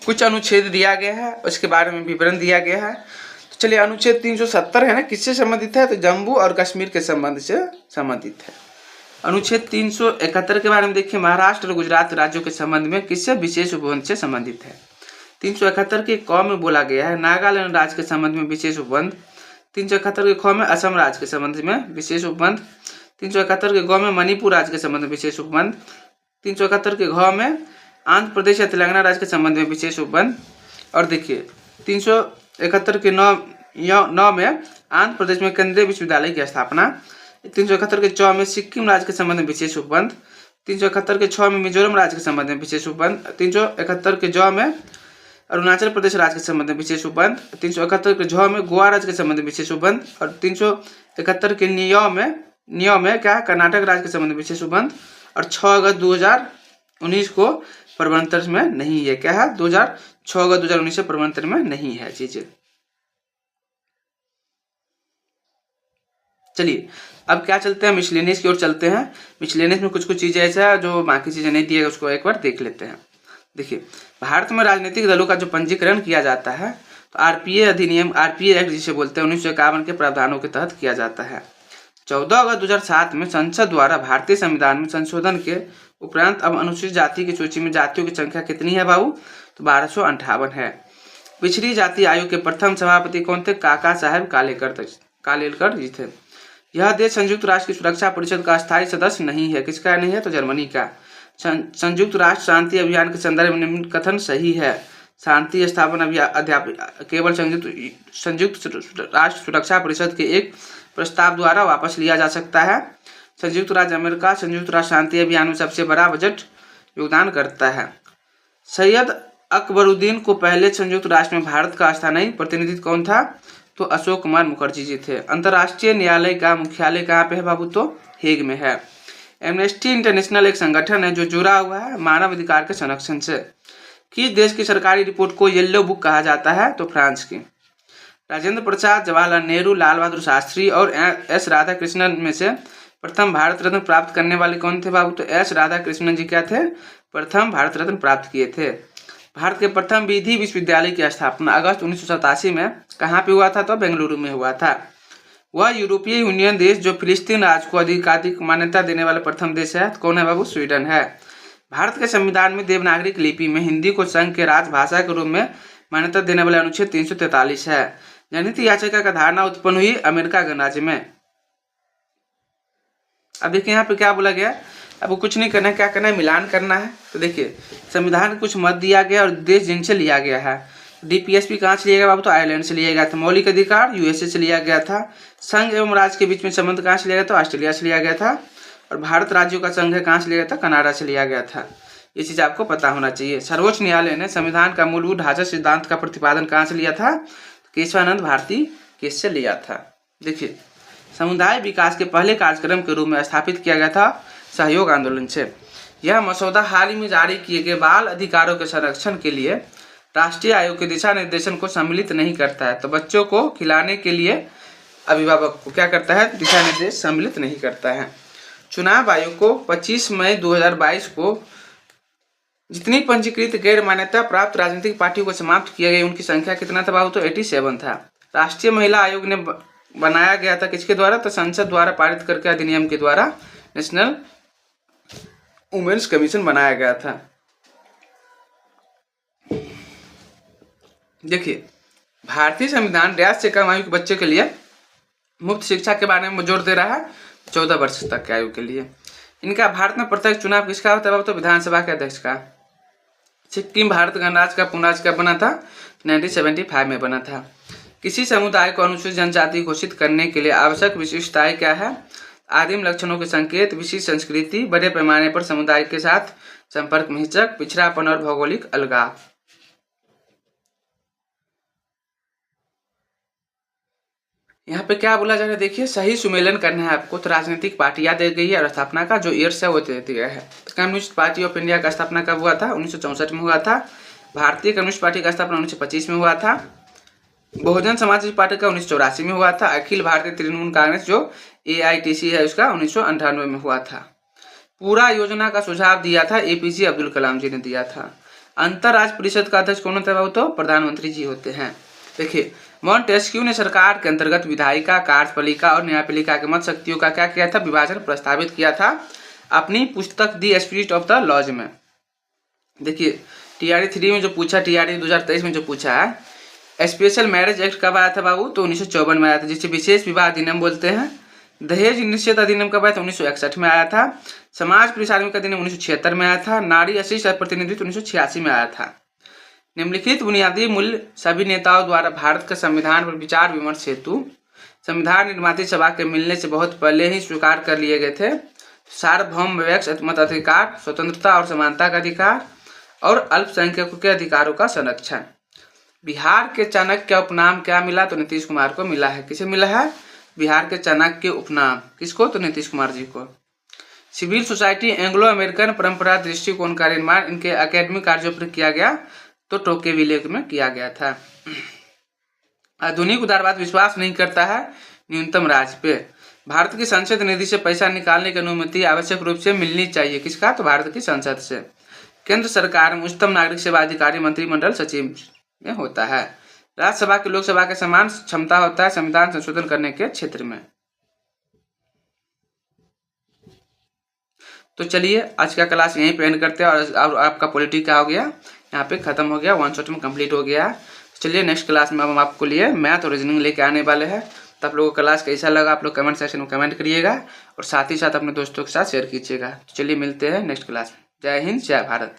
Speaker 1: कुछ अनुच्छेद दिया गया है, उसके बारे में विवरण दिया गया है। तो चलिए, अनुच्छेद 370 है ना, किससे संबंधित है, तो जम्मू और कश्मीर के संबंध से संबंधित है। अनुच्छेद 371 के बारे में देखिए, महाराष्ट्र और गुजरात राज्यों के संबंध में किससे, विशेष उपबंध से संबंधित है। 371 के क में बोला गया है, नागालैंड राज्य के संबंध में विशेष उपबंध। 371 के ख में असम राज्य के संबंध में विशेष उपबंध। 371 के ग में मणिपुर राज्य के संबंध में विशेष उपबंध। 371 के घ में आंध्र प्रदेश या तेलंगाना राज्य के संबंध में विशेष उपबंध। और देखिए 371 के 9 में आंध्र प्रदेश में केंद्रीय विश्वविद्यालय की स्थापना। 371 के 4 में सिक्किम राज्य के संबंध में विशेष उपबंध। 371 के 6 में मिजोरम राज्य के संबंध में विशेष उपबंध। 371 के ज में अरुणाचल प्रदेश राज्य के संबंध में विशेष उपबंध। 371 के झ में गोवा राज्य के संबंध में विशेष उपबंध। और 371 के निय में क्या, कर्नाटक राज्य के संबंध में विशेष उपबंध। और 6 अगस्त 2019 को प्रबंधन में नहीं है, क्या है, 6 अगस्त 2019 से प्रबंधन में नहीं है चीजें। चलिए अब क्या चलते हैं, मिसलेनियस की ओर चलते हैं। मिसलेनियस में कुछ कुछ चीज़ें ऐसा है जो बाकी चीज़ें नहीं दी है, उसको एक बार देख लेते हैं। देखिए, भारत में राजनीतिक दलों का जो पंजीकरण किया जाता है तो आरपीए अधिनियम, आरपीए एक्ट जिसे बोलते हैं, 1951 के प्रावधानों के तहत किया जाता है। 14 अगस्त 2007 में संसद द्वारा भारतीय संविधान में संशोधन के उपरांत अब अनुसूचित जाति की सूची में जातियों की संख्या कितनी है बाबू, तो 1258 है। पिछड़ी जाति आयोग के प्रथम सभापति कौन थे, काका साहेब कालेलकर जी थे। यह देश संयुक्त राष्ट्र की सुरक्षा परिषद का स्थायी सदस्य नहीं है। किसका नहीं है, तो जर्मनी का। संयुक्त राष्ट्र शांति अभियान के संदर्भ में निम्न कथन सही है। शांति स्थापना अभियान केवल संयुक्त राष्ट्र सुरक्षा परिषद के एक प्रस्ताव द्वारा वापस लिया जा सकता है। संयुक्त राज्य अमेरिका संयुक्त राष्ट्र शांति अभियान में सबसे बड़ा बजट योगदान करता है। सैयद अकबरुद्दीन को पहले संयुक्त राष्ट्र में भारत का स्थायी प्रतिनिधि कौन था, तो अशोक कुमार मुखर्जी जी थे। अंतर्राष्ट्रीय न्यायालय का मुख्यालय कहाँ पे है बाबू, तो हेग में है। एमनेस्टी इंटरनेशनल एक संगठन है जो जुड़ा हुआ है मानव अधिकार के संरक्षण से। किस देश की सरकारी रिपोर्ट को येलो बुक कहा जाता है, तो फ्रांस की। राजेंद्र प्रसाद, जवाहरलाल नेहरू, लाल बहादुर शास्त्री और एस राधाकृष्णन में से प्रथम भारत रत्न प्राप्त करने वाले कौन थे बाबू, तो एस राधाकृष्णन जी क्या थे, प्रथम भारत रत्न प्राप्त किए थे। भारत के प्रथम विधि विश्वविद्यालय की स्थापना अगस्त 1987 में कहाँ पे हुआ था, तो बेंगलुरु में हुआ था। वह यूरोपीय यूनियन देश जो फिलिस्तीन राज्य को आधिकारिक मान्यता देने वाला प्रथम देश है, कौन है बाबू, स्वीडन है। भारत के संविधान में देवनागरी लिपि में हिंदी को संघ के राजभाषा के रूप में मान्यता देने वाला अनुच्छेद 343 है। जनहित याचिका का धारणा उत्पन्न हुई अमेरिका गणराज्य में। अब देखिए यहाँ पे क्या बोला गया, अब कुछ नहीं करना है, क्या करना है, मिलान करना है। तो देखिए संविधान में कुछ मत दिया गया और देश जिनसे लिया गया है। डीपीएसपी कहाँ से लिया गया बाबू, तो आयरलैंड से लिया गया था। मौलिक अधिकार यूएसए से लिया गया था। संघ एवं राज्य के बीच में संबंध कहाँ से लिया गया, तो ऑस्ट्रेलिया से लिया गया था। और भारत राज्यों का संघ है कहाँ से लिया गया था, कनाडा से लिया गया था। ये चीज़ आपको पता होना चाहिए। सर्वोच्च न्यायालय ने संविधान का मूलभूत ढांचा सिद्धांत का प्रतिपादन कहाँ से लिया था, केशवानंद भारती केस से लिया था। देखिए समुदाय विकास के पहले कार्यक्रम के रूप में स्थापित किया गया था सहयोग आंदोलन से। यह मसौदा हाल ही में जारी किए गए बाल अधिकारों के संरक्षण के लिए राष्ट्रीय आयोग के दिशा निर्देशन को सम्मिलित नहीं करता है। तो बच्चों को खिलाने के लिए अभिभावक को क्या करता है, दिशा निर्देश सम्मिलित नहीं करता है। चुनाव आयोग को 25 मई 2022 को जितनी पंजीकृत गैर मान्यता प्राप्त राजनीतिक पार्टियों को समाप्त किया गया उनकी संख्या कितना था बाबू, तो 87 था। राष्ट्रीय महिला आयोग ने बनाया गया था किसके द्वारा, तो संसद द्वारा पारित करके अधिनियम के द्वारा नेशनल वुमेन्स कमीशन बनाया गया था। देखिए भारतीय संविधान रियायत से कम आयु के बच्चे के लिए मुफ्त शिक्षा के बारे में जोर दे रहा है 14 वर्ष तक के आयु के लिए। इनका भारत में प्रत्यक्ष चुनाव किसका होता है, तो विधानसभा के अध्यक्ष का। सिक्किम भारत गणराज्य का पुनराज कब बना था, 1975 में बना था। किसी समुदाय को अनुसूचित जनजाति घोषित करने के लिए आवश्यक विशिष्टताएं क्या है, आदिम लक्षणों के संकेत, विशिष्ट संस्कृति, बड़े पैमाने पर समुदाय के साथ संपर्क में हिचक, पिछड़ापन और भौगोलिक अलगाव। यहाँ पे क्या बोला जा रहा है, देखिए सही सुमेलन करना है आपको। तो राजनीतिक पार्टियां दे गई है और स्थापना का जो ईयर्स है वो दे दिया है। कम्युनिस्ट पार्टी ऑफ इंडिया का स्थापना कब हुआ था, 1964 में हुआ था। भारतीय कम्युनिस्ट पार्टी का स्थापना 1925 में हुआ था। बहुजन समाज पार्टी का 1984 में हुआ था। अखिल भारतीय तृणमूल कांग्रेस जो AITC है उसका 1998 में हुआ था। पूरा योजना का सुझाव दिया था APJ अब्दुल कलाम जी ने दिया था। अंतर्राष्ट्रीय परिषद का अध्यक्ष कौन होता है, तो प्रधानमंत्री जी होते हैं। देखिए मॉन्टेस्क्यू ने सरकार के अंतर्गत विधायिका, कार्यपालिका और न्यायपालिका के मत शक्तियों का क्या किया था, विभाजन प्रस्तावित किया था अपनी पुस्तक the spirit of the laws में। देखिए TRE 3 में जो पूछा, TRE 2023 में जो पूछा है, स्पेशल मैरिज एक्ट कब आया था बाबू, तो 1954 में आया था, जिसे विशेष विवाह अधिनियम बोलते हैं। दहेज निषेध अधिनियम कब आया था, 1961 में आया था। समाज पुरुषार्मिक अधिनियम 1976 में आया था। नारी अशिष्ट प्रतिनिधित्व 1986 में आया था। निम्नलिखित बुनियादी मूल्य सभी नेताओं द्वारा भारत के संविधान पर विचार विमर्श हेतु संविधान निर्माती सभा के मिलने से बहुत पहले ही स्वीकार कर लिए गए थे। सार्वभौम मत अधिकार, स्वतंत्रता और समानता का अधिकार और अल्पसंख्यकों के अधिकारों का संरक्षण। बिहार के चाणक्य उपनाम क्या मिला, तो नीतीश कुमार को मिला है। किसे मिला है, बिहार के चाणक्य उपनाम, किसको, तो नीतीश कुमार जी को। सिविल सोसाइटी एंग्लो अमेरिकन परंपरा दृष्टिकोण का निर्माण इनके एकेडमिक कार्यों पर किया गया, तो टोकेविले में किया गया था। आधुनिक उदारवाद विश्वास नहीं करता है न्यूनतम राज्य पे। भारत की संसद निधि से पैसा निकालने की अनुमति आवश्यक रूप से मिलनी चाहिए, किसका? तो भारत की संसद से। केंद्र सरकार में उच्चतम नागरिक सेवा अधिकारी मंत्रिमंडल सचिव में होता है। राज्यसभा की लोकसभा के समान क्षमता होता है संविधान संशोधन करने के क्षेत्र में। तो चलिए आज का क्लास यहीं पे एंड करते हैं और आपका पॉलिटी क्या हो गया यहाँ पे खत्म हो गया, 1 शॉट में कंप्लीट हो गया। चलिए नेक्स्ट क्लास में हम आपको लिए मैथ और रीजनिंग लेके आने वाले हैं। तो आप लोगों को क्लास कैसा लगा आप लोग कमेंट सेक्शन में कमेंट करिएगा और साथ ही साथ अपने दोस्तों के साथ शेयर कीजिएगा। चलिए मिलते हैं नेक्स्ट क्लास में। जय हिंद, जय भारत।